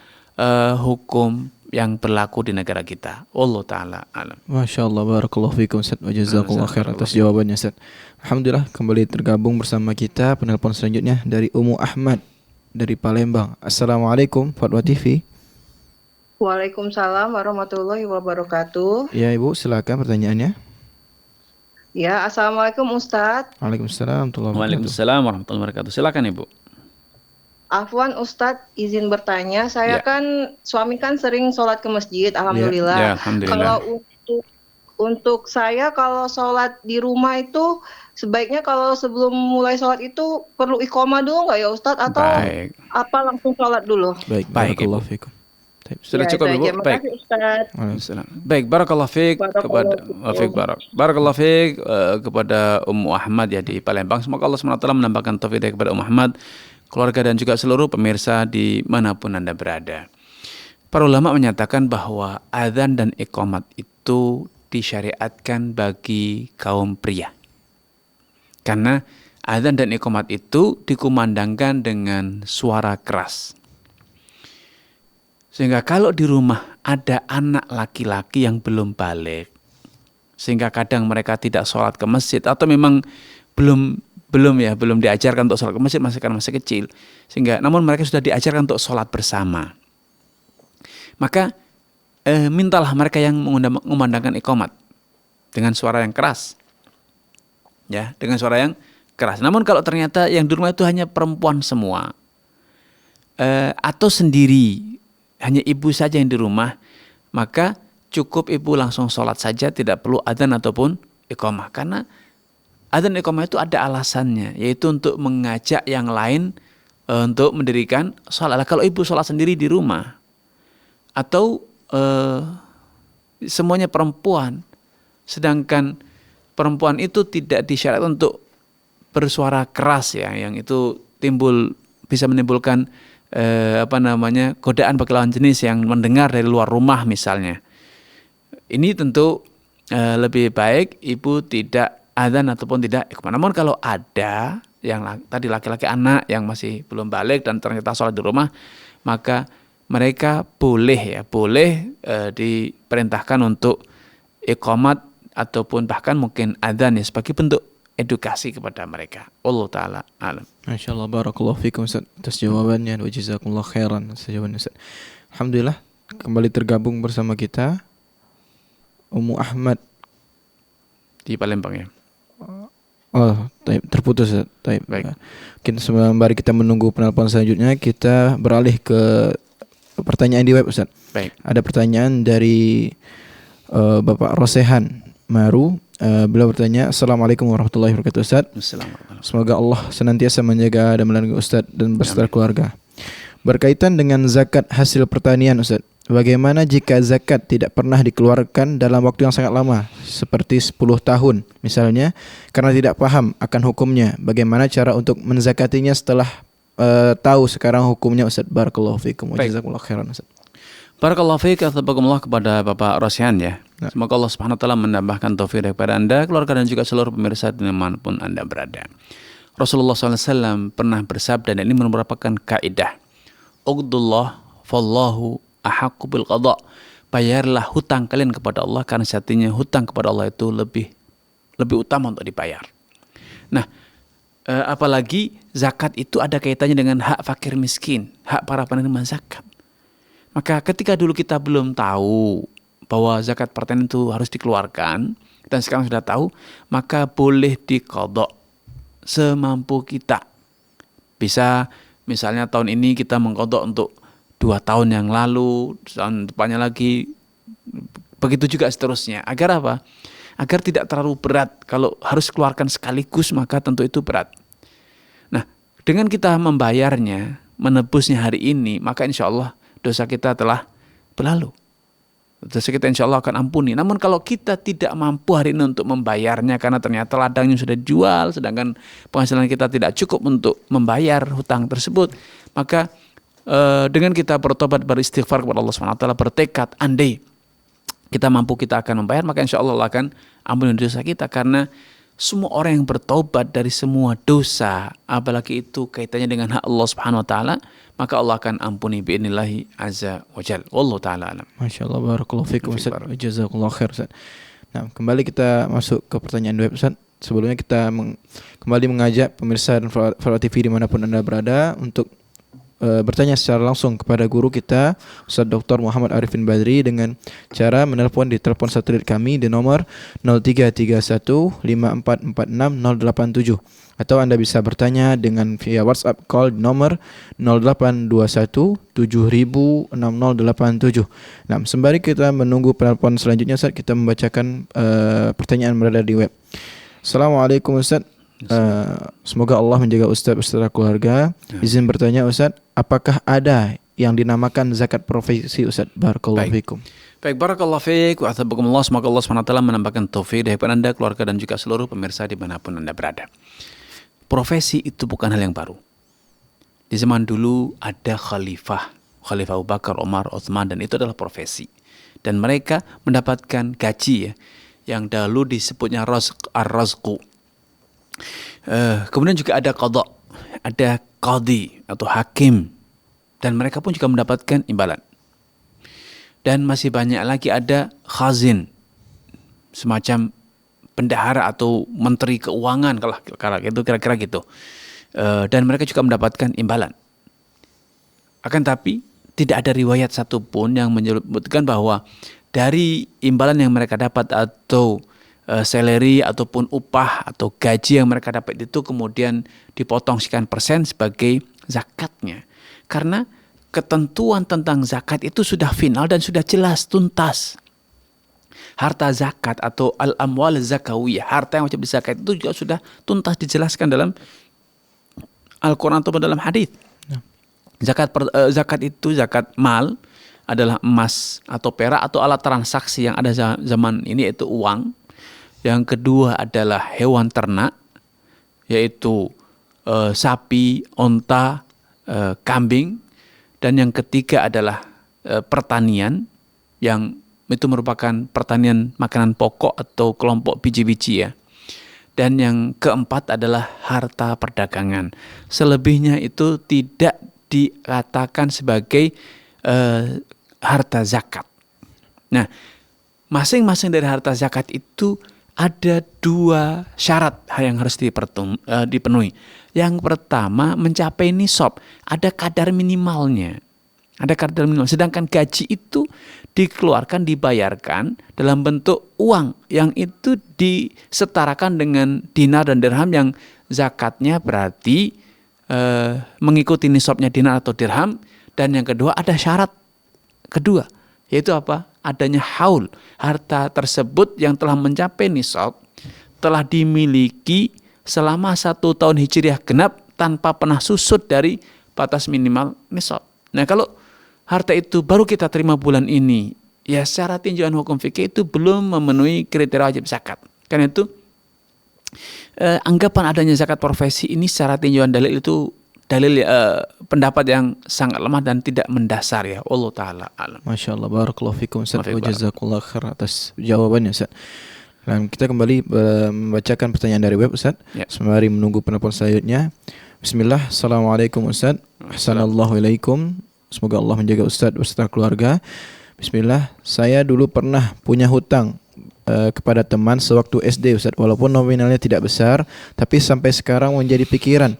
hukum yang berlaku di negara kita. Allah Ta'ala alam. Masya Allah, barakallahu fikum Ustaz, wa jazakallahu khair atas jawabannya Ustaz. Alhamdulillah kembali tergabung bersama kita penelpon selanjutnya dari Ummu Ahmad dari Palembang. Assalamualaikum Fatwa TV. Waalaikumsalam warahmatullahi wabarakatuh. Ya Ibu, silakan pertanyaannya. Ya, Assalamualaikum Ustadz. Waalaikumsalam warahmatullahi wabarakatuh. Waalaikumsalam warahmatullahi wabarakatuh. Silakan Ibu. Afwan Ustadz, izin bertanya. Saya kan suami kan sering sholat ke masjid, alhamdulillah. Ya, alhamdulillah. Kalau untuk saya kalau sholat di rumah itu sebaiknya kalau sebelum mulai sholat itu perlu iqomah dulu nggak ya Ustadz, atau apa langsung sholat dulu? Baik, barakallahu fikum. Sudah cukup Ibu? Baik. Baik, barakallahu fiik kepada Ummu Ahmad ya di Palembang. Semoga Allah SWT menambahkan taufik kepada Ummu Ahmad, keluarga dan juga seluruh pemirsa di manapun Anda berada. Para ulama menyatakan bahwa adzan dan iqamat itu disyariatkan bagi kaum pria. Karena adzan dan iqamat itu dikumandangkan dengan suara keras. Sehingga kalau di rumah ada anak laki-laki yang belum balik, sehingga kadang mereka tidak sholat ke masjid atau memang belum diajarkan untuk sholat ke masjid karena masih kecil, sehingga namun mereka sudah diajarkan untuk sholat bersama, maka mintalah mereka yang mengumandangkan iqamat dengan suara yang keras, ya, dengan suara yang keras. Namun kalau ternyata yang di rumah itu hanya perempuan semua, atau sendiri, hanya ibu saja yang di rumah, maka cukup ibu langsung sholat saja, tidak perlu adzan ataupun iqamah. Karena adzan iqamah itu ada alasannya, yaitu untuk mengajak yang lain untuk mendirikan sholat. Kalau ibu sholat sendiri di rumah, atau semuanya perempuan, sedangkan perempuan itu tidak disyaratkan untuk bersuara keras ya, yang itu bisa menimbulkan godaan bagi lawan jenis yang mendengar dari luar rumah misalnya. Ini tentu lebih baik ibu tidak adzan ataupun tidak iqamah. Namun kalau ada yang tadi laki-laki anak yang masih belum balik dan ternyata sholat di rumah, maka mereka boleh diperintahkan untuk iqamat ataupun bahkan mungkin adzan ya, sebagai bentuk edukasi kepada mereka. Allah taala alam. Masyaallah, barakallahu fikum Ustaz atas jawabannya wa jazakumullah khairan atas jawabannya Ustaz. Alhamdulillah kembali tergabung bersama kita Ummu Ahmad di Palembang ya. Oh, terputus Ustaz. Baik. Sembari kita menunggu penelpon selanjutnya, kita beralih ke pertanyaan di web Ustaz. Baik. Ada pertanyaan dari Bapak Rosehan Maru. Beliau bertanya, Assalamualaikum warahmatullahi wabarakatuh Ustaz. Semoga Allah senantiasa menjaga dan melindungi Ustaz dan beserta keluarga. Berkaitan dengan zakat hasil pertanian Ustaz, bagaimana jika zakat tidak pernah dikeluarkan dalam waktu yang sangat lama, seperti 10 tahun misalnya, karena tidak paham akan hukumnya? Bagaimana cara untuk menzakatinya setelah tahu sekarang hukumnya Ustaz? Barakallahu fikum wa jazakumullahu khairan Ustaz. Barakallahu fiik, astaghfirullah kepada Bapak Rosyan ya. Semoga Allah Subhanahu wa taala menambahkan taufik kepada Anda, keluarga dan juga seluruh pemirsa dimanapun Anda berada. Rasulullah SAW pernah bersabda, dan ini merupakan kaidah, Uqdullah fallahu ahaqqu bil qada. Bayarlah hutang kalian kepada Allah, karena sejatinya hutang kepada Allah itu lebih utama untuk dibayar. Nah, apalagi zakat itu ada kaitannya dengan hak fakir miskin, hak para penerima zakat. Maka ketika dulu kita belum tahu bahwa zakat pertanian itu harus dikeluarkan, dan sekarang sudah tahu, maka boleh diqadha semampu kita. Bisa misalnya tahun ini kita mengqadha untuk 2 tahun yang lalu, tahun depannya lagi, begitu juga seterusnya. Agar apa? Agar tidak terlalu berat. Kalau harus keluarkan sekaligus, maka tentu itu berat. Nah, dengan kita membayarnya, menebusnya hari ini, maka insya Allah dosa kita telah berlalu. Dosa kita insya Allah akan ampuni. Namun kalau kita tidak mampu hari ini untuk membayarnya, karena ternyata ladangnya sudah dijual, sedangkan penghasilan kita tidak cukup untuk membayar hutang tersebut, maka dengan kita bertobat, beristighfar kepada Allah SWT, bertekad, andai kita mampu, kita akan membayar, maka insya Allah akan ampuni dosa kita. Karena semua orang yang bertobat dari semua dosa, apalagi itu kaitannya dengan hak Allah Subhanahu wa taala, maka Allah akan ampuni bi'inillahi azza wa jalla. Wallahu taala alam. Masyaallah, barakallahu fikum Ustaz. Jazakumullah khair Ustaz. Nah, kembali kita masuk ke pertanyaan web Ustaz. Sebelumnya kita kembali mengajak pemirsa dan Farwa TV dimanapun Anda berada untuk bertanya secara langsung kepada guru kita Ustaz Dr. Muhammad Arifin Badri dengan cara menelpon di telepon satelit kami di nomor 033154460087, atau Anda bisa bertanya dengan via WhatsApp call di nomor 0821706087. Nah, sembari kita menunggu penelpon selanjutnya Ustaz, kita membacakan pertanyaan berada di web. Assalamualaikum Ustaz. Semoga Allah menjaga Ustaz beserta keluarga. Izin bertanya Ustaz, apakah ada yang dinamakan zakat profesi Ustaz? Barakallahu fikum. Baik, barakallahu fiik wa athabakumullah. Semoga Allah SWT menambahkan taufik dari Anda, keluarga dan juga seluruh pemirsa dimanapun Anda berada. Profesi itu bukan hal yang baru. Di zaman dulu ada Khalifah Abu Bakar, Umar, Utsman, dan itu adalah profesi. Dan mereka mendapatkan gaji ya, yang dahulu disebutnya ar-razqu. Kemudian juga ada qadha, ada qadhi atau hakim, dan mereka pun juga mendapatkan imbalan. Dan masih banyak lagi ada khazin, semacam bendahara atau menteri keuangan, kalau itu kira-kira gitu. Dan mereka juga mendapatkan imbalan. Akan tapi tidak ada riwayat satupun yang menyebutkan bahwa dari imbalan yang mereka dapat atau salary ataupun upah atau gaji yang mereka dapat itu kemudian dipotong sekian persen sebagai zakatnya. Karena ketentuan tentang zakat itu sudah final dan sudah jelas, tuntas. Harta zakat atau al-amwal zakawiyah, harta yang wajib dizakat itu juga sudah tuntas dijelaskan dalam Al-Quran atau dalam hadis. Zakat itu, zakat mal adalah emas atau perak atau alat transaksi yang ada zaman ini, yaitu uang. Yang kedua adalah hewan ternak, yaitu sapi, onta, kambing. Dan yang ketiga adalah pertanian, yang itu merupakan pertanian makanan pokok atau kelompok biji-biji ya. Dan yang keempat adalah harta perdagangan. Selebihnya itu tidak dikatakan sebagai harta zakat. Nah, masing-masing dari harta zakat itu ada 2 syarat yang harus dipenuhi. Yang pertama, mencapai nisab, ada kadar minimalnya. Ada kadar minimal. Sedangkan gaji itu dikeluarkan, dibayarkan dalam bentuk uang yang itu disetarakan dengan dinar dan dirham, yang zakatnya berarti mengikuti nisabnya dinar atau dirham. Dan yang kedua, ada syarat kedua, yaitu apa? Adanya haul. Harta tersebut yang telah mencapai nisab telah dimiliki selama 1 tahun hijriah genap tanpa pernah susut dari batas minimal nisab. Nah, kalau harta itu baru kita terima bulan ini, ya secara tinjauan hukum fikih itu belum memenuhi kriteria wajib zakat. Karena itu anggapan adanya zakat profesi ini secara tinjauan dalil itu pendapat yang sangat lemah dan tidak mendasar ya. Allah taala alam. Masya Allah, barakallahu fikum Ustaz, wa jazakallahu khair atas jawabannya Ustaz. Dan kita kembali membacakan pertanyaan dari web Ustaz, sembari menunggu penelpon selanjutnya. Bismillah, Assalamualaikum Ustaz. Assalamualaikum. Semoga Allah menjaga Ustaz beserta keluarga. Bismillah, saya dulu pernah punya hutang kepada teman sewaktu SD Ustaz. Walaupun nominalnya tidak besar, tapi sampai sekarang menjadi pikiran.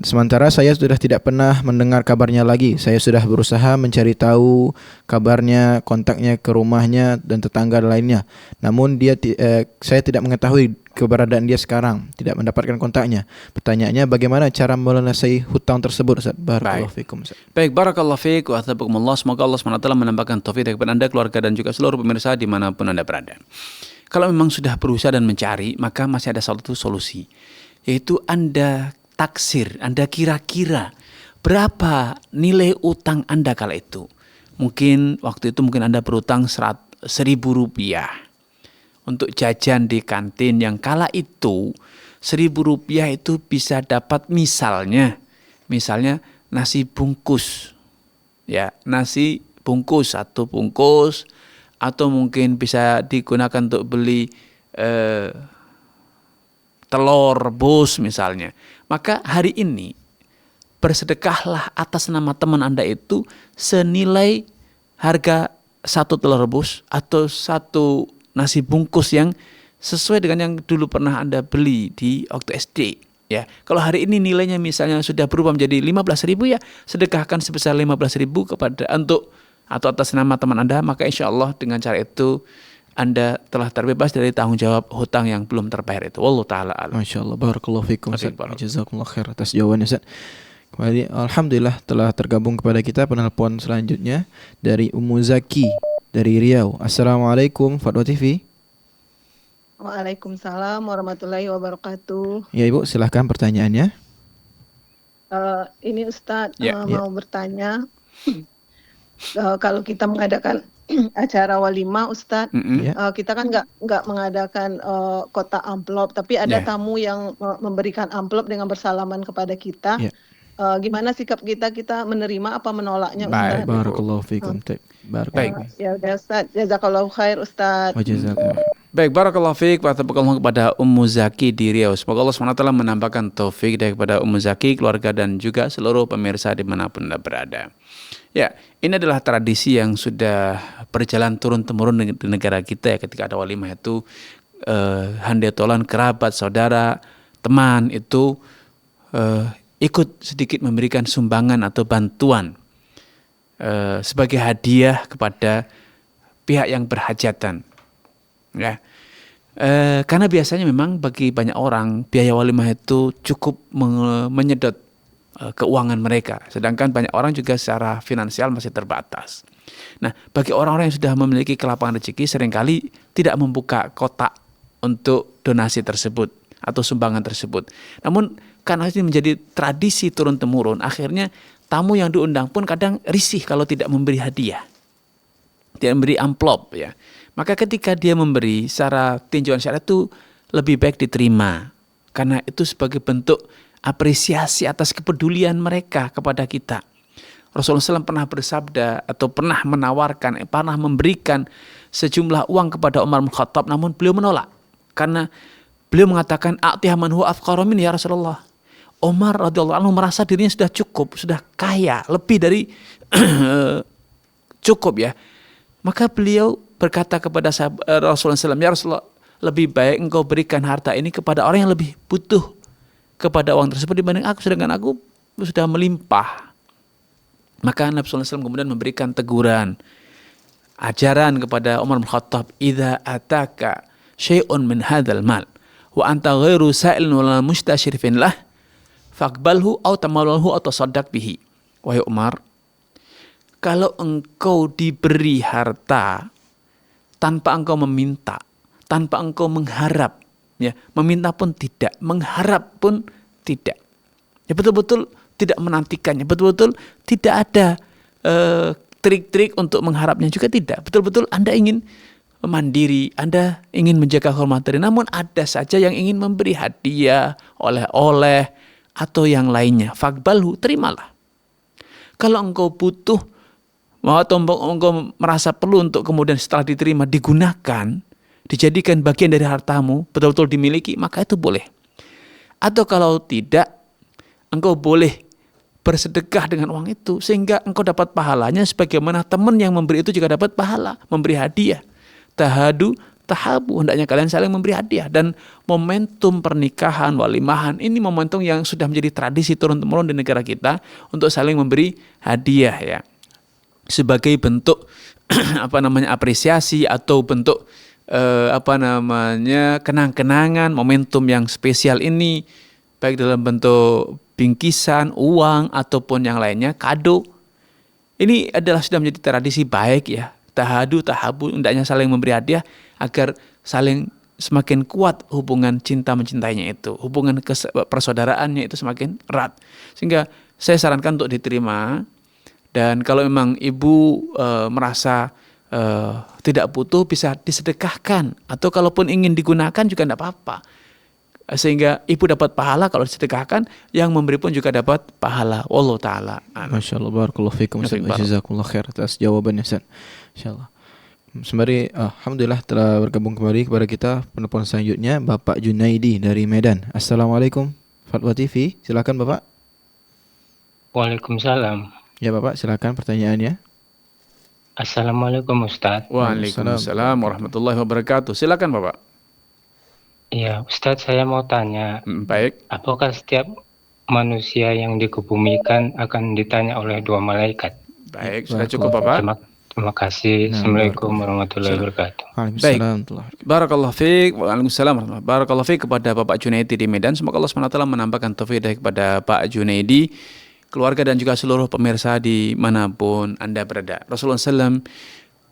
Sementara saya sudah tidak pernah mendengar kabarnya lagi. Saya sudah berusaha mencari tahu kabarnya, kontaknya, ke rumahnya dan tetangga lainnya. Namun saya tidak mengetahui keberadaan dia sekarang, tidak mendapatkan kontaknya. Pertanyaannya, bagaimana cara melunasi hutang tersebut Ustaz? Barakallahu fikum Ustaz. Baik, barakallahu fiik wa athabakumullah. Semoga Allah SWT menambahkan taufik kepada Anda, keluarga dan juga seluruh pemirsa dimanapun Anda berada. Kalau memang sudah berusaha dan mencari, maka masih ada satu solusi, yaitu Anda taksir, Anda kira-kira berapa nilai utang Anda kala itu. Mungkin waktu itu Anda berutang 1.000 rupiah untuk jajan di kantin, yang kala itu 1.000 rupiah itu bisa dapat misalnya nasi bungkus, ya, nasi bungkus, 1 bungkus, atau mungkin bisa digunakan untuk beli telur rebus misalnya. Maka hari ini bersedekahlah atas nama teman Anda itu senilai harga 1 telur rebus atau 1 nasi bungkus yang sesuai dengan yang dulu pernah Anda beli di waktu SD. Ya, kalau hari ini nilainya misalnya sudah berubah menjadi 15.000, ya sedekahkan sebesar 15.000 kepada atau atas nama teman Anda. Maka insya Allah dengan cara itu Anda telah terbebas dari tanggung jawab hutang yang belum terbayar itu. Wallahu taala alam. Masya Allah, barakallahu fikum Ustaz. Jazakumullah khair atas jawabannya Ustaz. Kembali, alhamdulillah telah tergabung kepada kita penelpon selanjutnya dari Ummu Zaki dari Riau. Assalamualaikum Fatwa TV. Waalaikumsalam warahmatullahi wabarakatuh. Ya Ibu, silahkan pertanyaannya. Ini Ustadz mau bertanya, kalau kita mengadakan acara walimah Ustadz, kita kan nggak mengadakan kotak amplop, tapi ada tamu yang memberikan amplop dengan bersalaman kepada kita. Gimana sikap kita menerima apa menolaknya Ustadz? Barakallahu fikum. Baik. Ya udah Ustadz, jazakallahu khair Ustadz. Baik, barakallahu fiik wa taqabbalallahu kepada Ummu Zaki di Riau. Semoga Allah SWT menambahkan taufik kepada Ummu Zaki, keluarga dan juga seluruh pemirsa dimanapun Anda berada. Ya, ini adalah tradisi yang sudah berjalan turun-temurun di negara kita ya. Ketika ada walimah itu handetolan kerabat, saudara, teman itu ikut sedikit memberikan sumbangan atau bantuan sebagai hadiah kepada pihak yang berhajatan. Ya, karena biasanya memang bagi banyak orang biaya walimah itu cukup menyedot keuangan mereka. Sedangkan banyak orang juga secara finansial masih terbatas. Nah, bagi orang-orang yang sudah memiliki kelapangan rezeki seringkali tidak membuka kotak untuk donasi tersebut atau sumbangan tersebut. Namun karena ini menjadi tradisi turun-temurun, akhirnya tamu yang diundang pun kadang risih kalau tidak memberi hadiah. Tidak memberi amplop ya. Maka ketika dia memberi secara tinjauan syariat itu lebih baik diterima. Karena itu sebagai bentuk apresiasi atas kepedulian mereka kepada kita. Rasulullah SAW pernah bersabda atau pernah menawarkan, pernah memberikan sejumlah uang kepada Umar bin Khattab, namun beliau menolak. Karena beliau mengatakan, a'tiha man huwa afqara minni ya Rasulullah. Umar radhiyallahu anhu merasa dirinya sudah cukup, sudah kaya, lebih dari cukup ya. Maka beliau berkata kepada Rasulullah SAW, ya Rasulullah, lebih baik engkau berikan harta ini kepada orang yang lebih butuh kepada uang tersebut dibanding aku, sedangkan aku sudah melimpah. Maka Nabi SAW kemudian memberikan teguran, ajaran kepada Umar bin Khattab, idza ataka syai'un min hadzal mal wa anta ghairu sa'ilin wala mustashirifin lah faqbalhu aw tamallahu aw tasaddaq bihi. Wahai Umar, kalau engkau diberi harta tanpa engkau meminta, tanpa engkau mengharap, ya, meminta pun tidak, mengharap pun tidak. Ya, betul-betul tidak menantikannya, betul-betul tidak ada trik-trik untuk mengharapnya juga tidak. Betul-betul Anda ingin mandiri, Anda ingin menjaga hormat diri, namun ada saja yang ingin memberi hadiah, oleh-oleh, atau yang lainnya. Faqbalhu, terimalah. Kalau engkau butuh, atau engkau merasa perlu untuk kemudian setelah diterima digunakan, dijadikan bagian dari hartamu, betul-betul dimiliki, maka itu boleh. Atau kalau tidak, engkau boleh bersedekah dengan uang itu, sehingga engkau dapat pahalanya sebagaimana teman yang memberi itu juga dapat pahala, memberi hadiah. Tahadu, tahabu, hendaknya kalian saling memberi hadiah. Dan momentum pernikahan, walimahan, ini momentum yang sudah menjadi tradisi turun-temurun di negara kita untuk saling memberi hadiah ya. Sebagai bentuk apresiasi atau bentuk kenang-kenangan momentum yang spesial ini, baik dalam bentuk bingkisan, uang ataupun yang lainnya, kado. Ini adalah sudah menjadi tradisi baik ya. Tahadu, tahabu, hendaknya saling memberi hadiah agar saling semakin kuat hubungan cinta mencintainya itu, hubungan persaudaraannya itu semakin erat. Sehingga saya sarankan untuk diterima. Dan kalau memang ibu merasa tidak butuh, bisa disedekahkan. Atau kalaupun ingin digunakan juga tidak apa-apa. Sehingga ibu dapat pahala kalau disedekahkan, yang memberi pun juga dapat pahala. Wallahu ta'ala. Masya Allah, barakallahu fikum. Jazakumullah khair atas jawabannya, Ustaz. Insyaallah. Sembari alhamdulillah telah bergabung kembali kepada kita penelpon selanjutnya, Bapak Junaidi dari Medan. Assalamualaikum. Fatwa TV, silakan Bapak. Waalaikumsalam. Ya Bapak, silakan pertanyaannya. Assalamualaikum Ustaz. Waalaikumsalam warahmatullahi wabarakatuh. Silakan Bapak. Iya, Ustaz, saya mau tanya. Baik. Apakah setiap manusia yang dikebumikan akan ditanya oleh dua malaikat? Baik, sudah cukup Bapak. Terima kasih. Assalamualaikum warahmatullahi wabarakatuh. Baik. Barakallahu fiik. Waalaikumsalam. Barakallahu fiik kepada Bapak Junaidi di Medan. Semoga Allah SWT menambahkan taufik kepada Pak Junaidi, keluarga dan juga seluruh pemirsa dimanapun Anda berada. Rasulullah SAW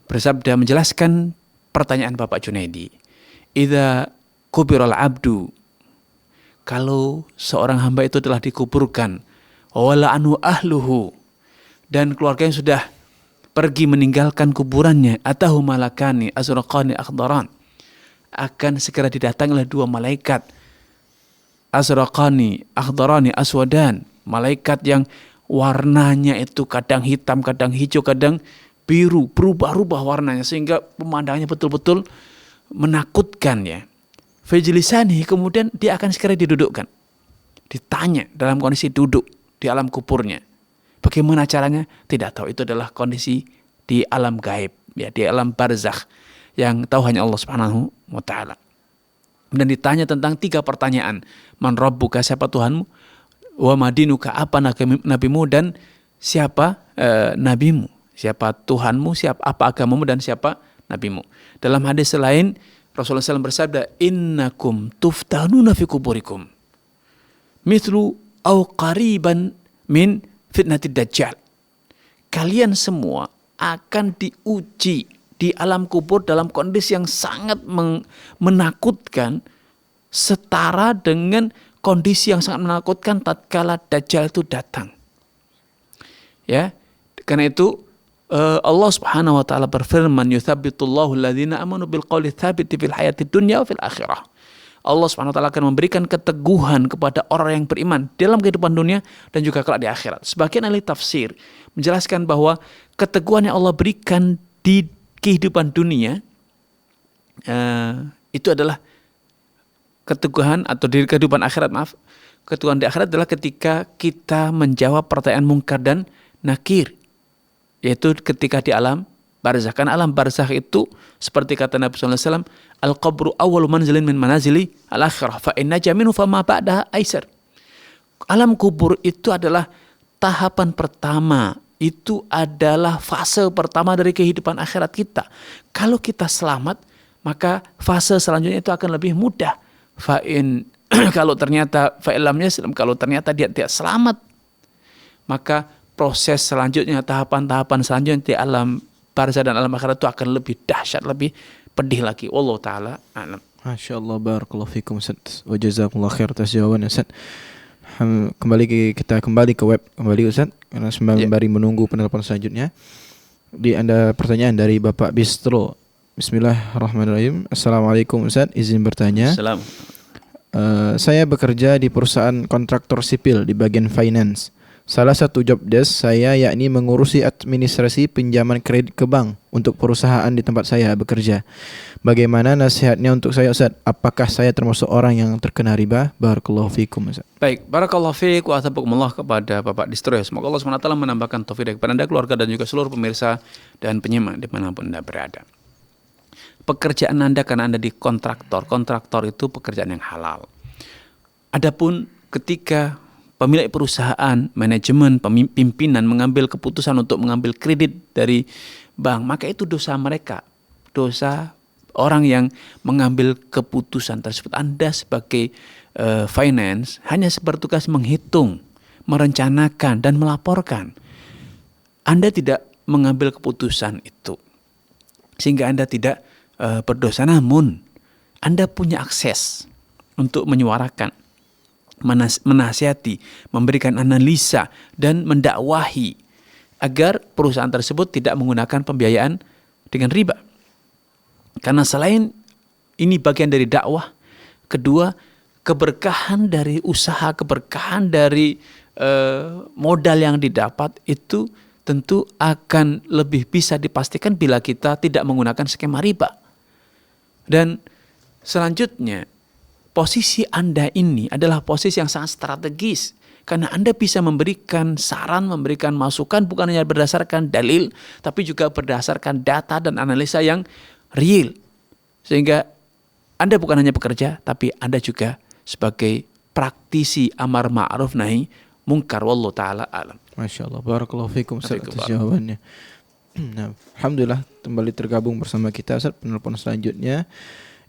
bersabda menjelaskan pertanyaan Bapak Junaidi. Idza kubiral abdu, kalau seorang hamba itu telah dikuburkan, wala anhu ahluhu, dan keluarga yang sudah pergi meninggalkan kuburannya, atahu malakani azraqani akhdaran, akan segera didatangi oleh dua malaikat, azraqani akhdarani aswadan, malaikat yang warnanya itu kadang hitam, kadang hijau, kadang biru, berubah-ubah warnanya sehingga pemandangannya betul-betul menakutkan ya. Fajlisani, kemudian dia akan segera didudukkan. Ditanya dalam kondisi duduk di alam kuburnya. Bagaimana caranya? Tidak tahu, itu adalah kondisi di alam gaib, ya, di alam barzakh yang tahu hanya Allah Subhanahu wa taala. Dan ditanya tentang 3 pertanyaan. Man rabbuka, siapa Tuhanmu? Wa madinuka, apa nabimu, dan siapa nabimu? Siapa Tuhanmu, siapa apa agamamu, dan siapa nabimu? Dalam hadis lain Rasulullah SAW bersabda, innakum tuftanuna fi kuburikum mithlu aw qariban min fitnatid dajjal. Kalian semua akan diuji di alam kubur dalam kondisi yang sangat menakutkan, setara dengan kondisi yang sangat menakutkan tatkala Dajjal itu datang. Ya, karena itu Allah Subhanahu wa taala berfirman, "Yutsabbitullahu alladziina aamanu bil qawli tsabiti fil hayatid dunya wa fil akhirah." Allah Subhanahu wa taala akan memberikan keteguhan kepada orang yang beriman dalam kehidupan dunia dan juga kelak di akhirat. Sebagian ahli tafsir menjelaskan bahwa keteguhan yang Allah berikan di kehidupan dunia itu adalah keteguhan, atau di kehidupan akhirat, keteguhan di akhirat adalah ketika kita menjawab pertanyaan mungkar dan nakir, yaitu ketika di alam barzakh. Karena alam barzakh itu seperti kata Nabi SAW, al-qabru awwalu manzilin min manazili al-akhirah fa inna jaminu fama ba'daha aisar. Alam kubur itu adalah tahapan pertama, itu adalah fase pertama dari kehidupan akhirat kita. Kalau kita selamat, maka fase selanjutnya itu akan lebih mudah. Kalau ternyata kalau ternyata dia tidak selamat, maka proses selanjutnya, tahapan-tahapan selanjutnya di alam barzah dan alam akhirat itu akan lebih dahsyat, lebih pedih lagi. Wallahu taala a'lam. Masya Allah, barakallahu fikum Ustaz, wa jazakumullah khair atas jawabannya Ustaz. Kita kembali ke web Ustaz, karena sembari menunggu penelpon selanjutnya. Ada pertanyaan dari Bapak Bistro. Bismillahirrahmanirrahim. Assalamualaikum Ustaz, izin bertanya. Salam. Saya bekerja di perusahaan kontraktor sipil di bagian finance. Salah satu job desk saya yakni mengurusi administrasi pinjaman kredit ke bank untuk perusahaan di tempat saya bekerja. Bagaimana nasihatnya untuk saya Ustaz? Apakah saya termasuk orang yang terkena riba? Barakallahu fikum Ustaz. Baik, barakallahu fiik wa athabakumullah kepada Bapak Distro. Semoga Allah SWT menambahkan taufik kepada Anda, keluarga, dan juga seluruh pemirsa dan penyimak dimanapun Anda berada. Pekerjaan Anda karena Anda di kontraktor itu pekerjaan yang halal. Adapun ketika pemilik perusahaan, manajemen, pimpinan mengambil keputusan untuk mengambil kredit dari bank, maka itu dosa mereka, dosa orang yang mengambil keputusan tersebut. Anda sebagai finance hanya bertugas menghitung, merencanakan, dan melaporkan. Anda tidak mengambil keputusan itu, sehingga Anda tidak berdosa. Namun Anda punya akses untuk menyuarakan, menasihati, memberikan analisa, dan mendakwahi agar perusahaan tersebut tidak menggunakan pembiayaan dengan riba. Karena selain ini bagian dari dakwah, kedua, keberkahan dari usaha, keberkahan dari modal yang didapat itu tentu akan lebih bisa dipastikan bila kita tidak menggunakan skema riba. Dan selanjutnya, posisi Anda ini adalah posisi yang sangat strategis, karena Anda bisa memberikan saran, memberikan masukan bukan hanya berdasarkan dalil, tapi juga berdasarkan data dan analisa yang real. Sehingga Anda bukan hanya pekerja, tapi Anda juga sebagai praktisi amar ma'ruf nahi mungkar. Wallahu ta'ala alam. Masya Allah, barakallahu fikum Ustaz atas jawabannya. Nah, alhamdulillah kembali tergabung bersama kita Ustaz. Penelpon selanjutnya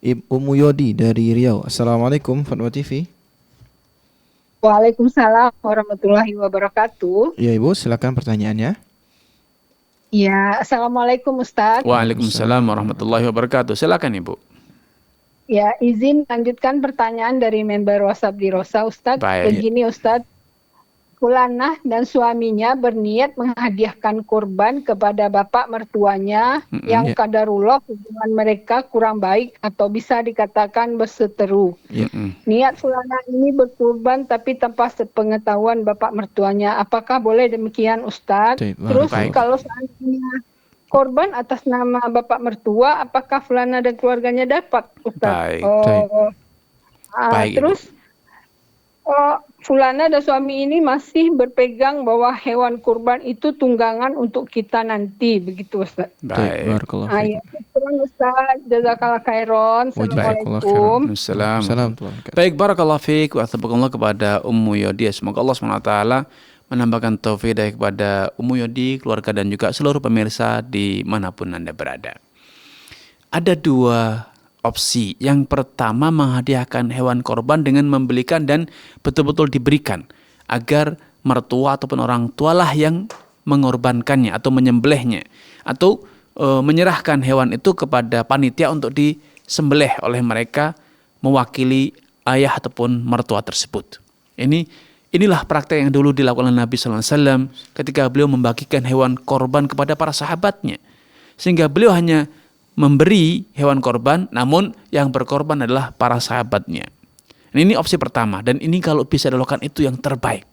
Ummu Yodi dari Riau. Assalamualaikum Fatwa TV. Waalaikumsalam warahmatullahi wabarakatuh. Ya Ibu, silakan pertanyaannya. Ya, Assalamualaikum Ustaz. Waalaikumsalam warahmatullahi wabarakatuh. Silakan Ibu. Ya, izin lanjutkan pertanyaan dari member WhatsApp di Rosa Ustaz. Begini Ustaz, Fulanah dan suaminya berniat menghadiahkan kurban kepada bapak mertuanya yang qadarullah hubungan mereka kurang baik atau bisa dikatakan berseteru. Niat Fulanah ini berkurban tapi tanpa sepengetahuan bapak mertuanya. Apakah boleh demikian Ustadz? Terus kalau seandainya korban atas nama bapak mertua, apakah Fulanah dan keluarganya dapat Ustadz? Terus Fulana dan suami ini masih berpegang bahwa hewan kurban itu tunggangan untuk kita nanti, begitu Ustaz. Baik. Ustaz, jazakallah khairan. Assalamualaikum. Baik, barakallahu fiik wa athabakumullah kepada Ummu Yodi. Semoga Allah SWT menambahkan taufik kepada Ummu Yodi, keluarga, dan juga seluruh pemirsa di manapun Anda berada. Ada dua opsi. Yang pertama, menghadiahkan hewan korban dengan membelikan dan betul-betul diberikan agar mertua ataupun orang tualah yang mengorbankannya atau menyembelihnya atau menyerahkan hewan itu kepada panitia untuk disembelih oleh mereka mewakili ayah ataupun mertua tersebut. Inilah praktek yang dulu dilakukan oleh Nabi sallallahu alaihi wasallam ketika beliau membagikan hewan korban kepada para sahabatnya. Sehingga beliau hanya memberi hewan korban, namun yang berkorban adalah para sahabatnya. Ini opsi pertama, dan ini kalau bisa dilakukan itu yang terbaik.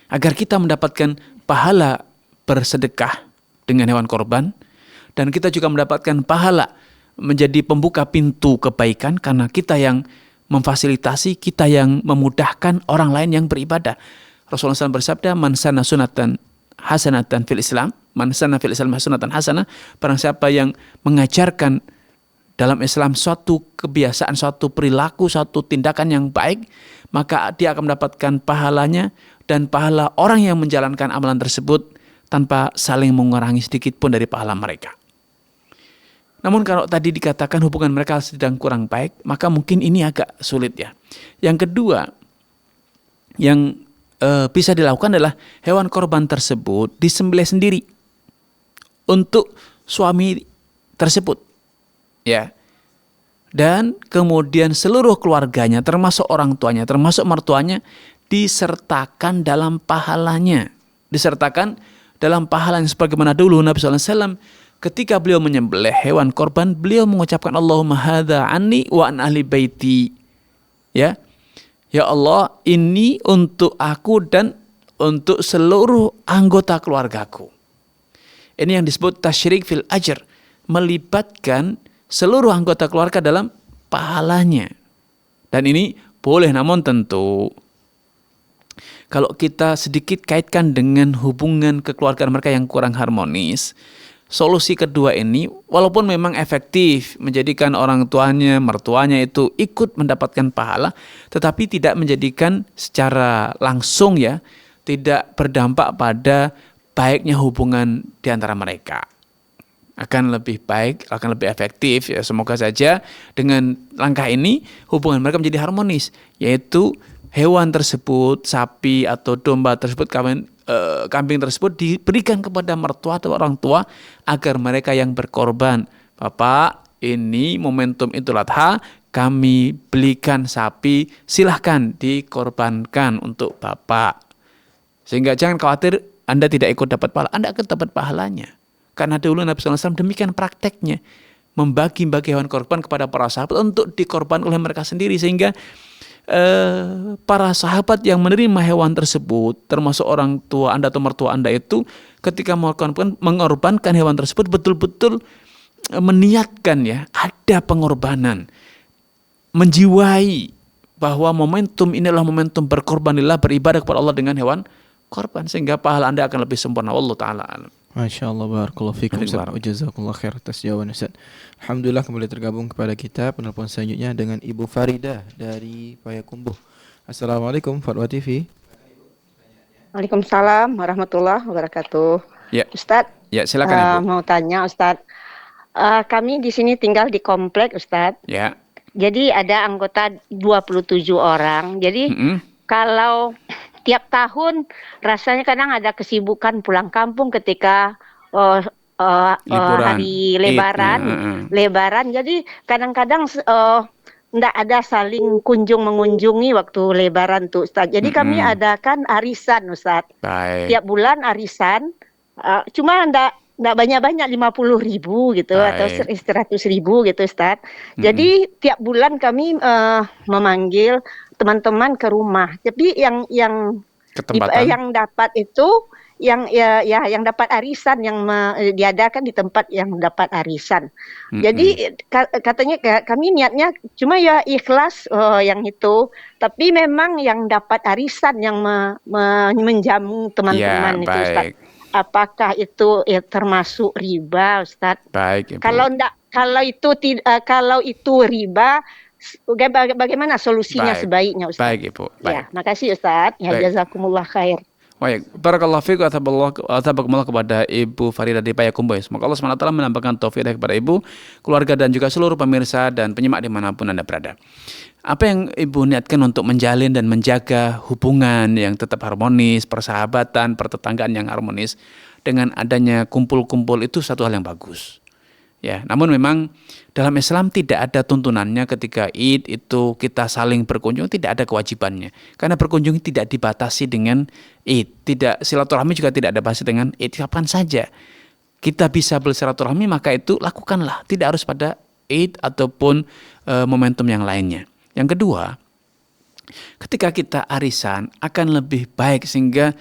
Agar kita mendapatkan pahala bersedekah dengan hewan korban, dan kita juga mendapatkan pahala menjadi pembuka pintu kebaikan karena kita yang memfasilitasi, kita yang memudahkan orang lain yang beribadah. Rasulullah SAW bersabda, "Man sanna sunatan hasanatan fil Islam, man sanna fil Islam hasanatan hasanah." Barang siapa yang mengajarkan dalam Islam suatu kebiasaan, suatu perilaku, suatu tindakan yang baik, maka dia akan mendapatkan pahalanya dan pahala orang yang menjalankan amalan tersebut tanpa saling mengurangi sedikit pun dari pahala mereka. Namun kalau tadi dikatakan hubungan mereka sedang kurang baik, maka mungkin ini agak sulit ya. Yang kedua, yang bisa dilakukan adalah hewan korban tersebut disembelih sendiri untuk suami tersebut. Ya. Dan kemudian seluruh keluarganya, termasuk orang tuanya, termasuk mertuanya, disertakan dalam pahalanya. Disertakan dalam pahala yang sebagaimana dulu Nabi SAW ketika beliau menyembelih hewan korban, beliau mengucapkan Allahumma hadza anni wa an ahli baiti. Ya. Ya Allah, ini untuk aku dan untuk seluruh anggota keluargaku. Ini yang disebut tasyrik fil ajr, melibatkan seluruh anggota keluarga dalam pahalanya. Dan ini boleh, namun tentu kalau kita sedikit kaitkan dengan hubungan kekeluargaan mereka yang kurang harmonis, solusi kedua ini walaupun memang efektif menjadikan orang tuanya, mertuanya itu ikut mendapatkan pahala, tetapi tidak menjadikan secara langsung ya, tidak berdampak pada baiknya hubungan di antara mereka. Akan lebih baik, akan lebih efektif ya, semoga saja dengan langkah ini hubungan mereka menjadi harmonis, yaitu hewan tersebut, sapi atau domba tersebut, kambing tersebut diberikan kepada mertua atau orang tua agar mereka yang berkorban. Bapak, ini momentum Idul Adha, kami belikan sapi, silahkan dikorbankan untuk Bapak. Sehingga jangan khawatir Anda tidak ikut dapat pahala, Anda akan dapat pahalanya. Karena dulu Nabi SAW demikian prakteknya, membagi-bagi hewan korban kepada para sahabat untuk dikorban oleh mereka sendiri, sehingga para sahabat yang menerima hewan tersebut, termasuk orang tua Anda atau mertua Anda itu, ketika mengorbankan hewan tersebut betul-betul meniatkan ya, ada pengorbanan, menjiwai bahwa momentum ini adalah momentum berkorban lillah, beribadah kepada Allah dengan hewan korban, sehingga pahala Anda akan lebih sempurna. Wallahu taala alam. Masya Allah, barakallahu fikum, jazakumullah khair atas jawaban Ustaz. Alhamdulillah, kembali tergabung kepada kita penelpon selanjutnya dengan Ibu Farida dari Payakumbuh. Assalamualaikum Fatwa TV. Waalaikumsalam warahmatullahi wabarakatuh. Ya. Ustaz. Ya, silakan Ibu. Mau tanya Ustaz. Kami di sini tinggal di komplek Ustaz. Ya. Jadi ada anggota 27 orang. Jadi kalau tiap tahun rasanya kadang ada kesibukan pulang kampung ketika hari Lebaran. Jadi kadang-kadang enggak ada saling mengunjungi waktu Lebaran tuh Ustaz. Jadi kami adakan arisan Ustaz. Baik. Tiap bulan arisan, cuma enggak banyak-banyak 50.000 gitu. Baik. Atau 100.000 gitu Ustaz. Jadi tiap bulan kami memanggil teman-teman ke rumah. Tapi yang dapat itu yang dapat arisan, yang diadakan di tempat yang dapat arisan. Jadi katanya kami niatnya cuma ya ikhlas yang itu, tapi memang yang dapat arisan yang menjamu teman-teman itu Ustaz. Apakah itu termasuk riba Ustaz? Baik, Ibu. Kalau itu riba, bagaimana solusinya sebaiknya Ustaz? Baik Ibu. Baik. Ya, makasih Ustaz. Ya, jazakumullah khair. Baik, barakallahu fiik wa tabakumullah kepada Ibu Farida di Payakumbuh. Semoga Allah SWT menambahkan taufik kepada Ibu, keluarga dan juga seluruh pemirsa dan penyimak dimanapun Anda berada. Apa yang Ibu niatkan untuk menjalin dan menjaga hubungan yang tetap harmonis, persahabatan, pertetanggaan yang harmonis dengan adanya kumpul-kumpul itu satu hal yang bagus. Ya, namun memang dalam Islam tidak ada tuntunannya ketika Id itu kita saling berkunjung, tidak ada kewajibannya. Karena berkunjung tidak dibatasi dengan Id, tidak silaturahmi juga tidak ada batasi dengan Id. Kapan saja kita bisa bersilaturahmi maka itu lakukanlah, tidak harus pada Id ataupun momentum yang lainnya. Yang kedua, ketika kita arisan akan lebih baik sehingga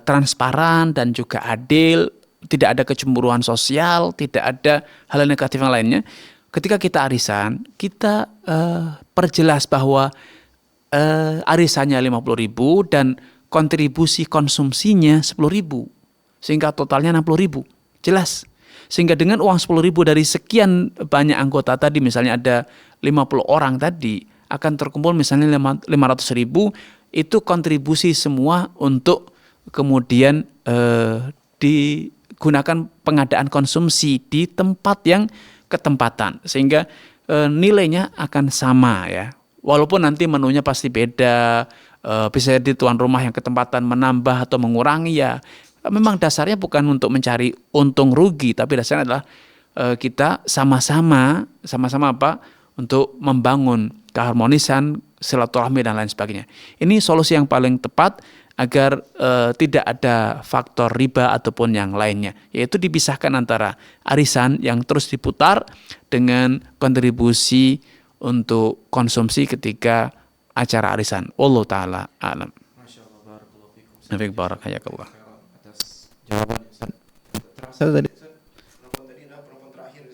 transparan dan juga adil. Tidak ada kecemburuan sosial, tidak ada hal negatif yang lainnya. Ketika kita arisan, kita perjelas bahwa arisannya 50.000 dan kontribusi konsumsinya 10.000, sehingga totalnya 60.000. Jelas. Sehingga dengan uang 10.000 dari sekian banyak anggota tadi, misalnya ada 50 orang tadi, akan terkumpul misalnya 500.000, itu kontribusi semua untuk kemudian digunakan pengadaan konsumsi di tempat yang ketempatan, sehingga nilainya akan sama ya. Walaupun nanti menunya pasti beda, bisa jadi tuan rumah yang ketempatan menambah atau mengurangi ya. Memang dasarnya bukan untuk mencari untung rugi, tapi dasarnya adalah kita sama-sama apa? Untuk membangun keharmonisan, silaturahmi dan lain sebagainya. Ini solusi yang paling tepat agar tidak ada faktor riba ataupun yang lainnya, yaitu dipisahkan antara arisan yang terus diputar dengan kontribusi untuk konsumsi ketika acara arisan. Allah Ta'ala alam.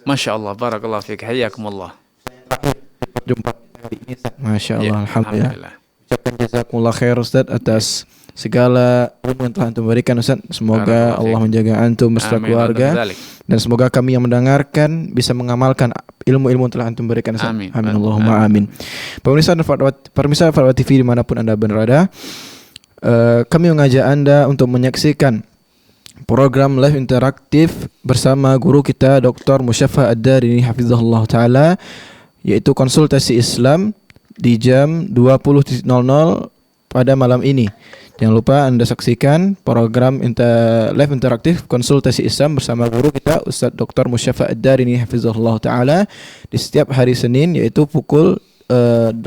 Masya Allah, barakallahu fiik, hayakumullah. Jumpa kali ini, Masya Allah, alhamdulillah. Ucapkan jazakumullah khair Ustaz atas segala ilmu yang telah antum berikan Ustaz. Semoga Allah menjaga antum beserta keluarga, dan semoga kami yang mendengarkan bisa mengamalkan ilmu-ilmu yang telah antum berikan Ustaz. Amin. Allahumma amin. Pemirsa Fatwa TV dimanapun Anda berada, kami mengajak Anda untuk menyaksikan program live interaktif bersama guru kita Dr. Musyaffa Ad-Darini hafizahullah taala, yaitu konsultasi Islam di jam 20.00 pada malam ini. Jangan lupa Anda saksikan program live interaktif konsultasi Islam bersama guru kita Ustaz Dr. Musyaffa Ad-Darini hafizahullah taala di setiap hari Senin, yaitu pukul 8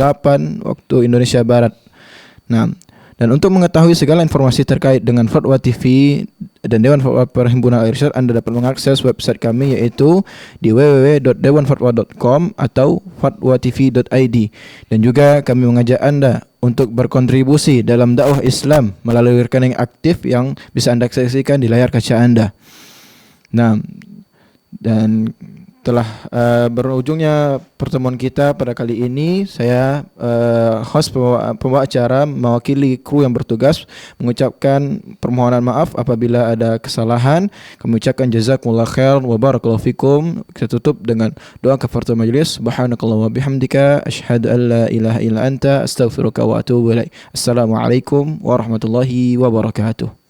waktu Indonesia Barat. Nah, dan untuk mengetahui segala informasi terkait dengan Fatwa TV dan Dewan Fatwa Perhimpunan Al-Irsyad, Anda dapat mengakses website kami, yaitu di www.dewanfatwa.com atau fatwatv.id. Dan juga kami mengajak Anda untuk berkontribusi dalam dakwah Islam melalui rekening aktif yang bisa Anda saksikan di layar kaca Anda. Nah, dan telah berujungnya pertemuan kita pada kali ini. Saya host pembawa acara mewakili kru yang bertugas mengucapkan permohonan maaf apabila ada kesalahan. Kami ucapkan jazakumullah khair wa barakallahu fikum. Kita tutup dengan doa kafaratul majlis. Subhanakallah wa bihamdika asyhadu an la ilaha illa anta astaghfiruka wa atubu ilaik. Assalamualaikum warahmatullahi wabarakatuh.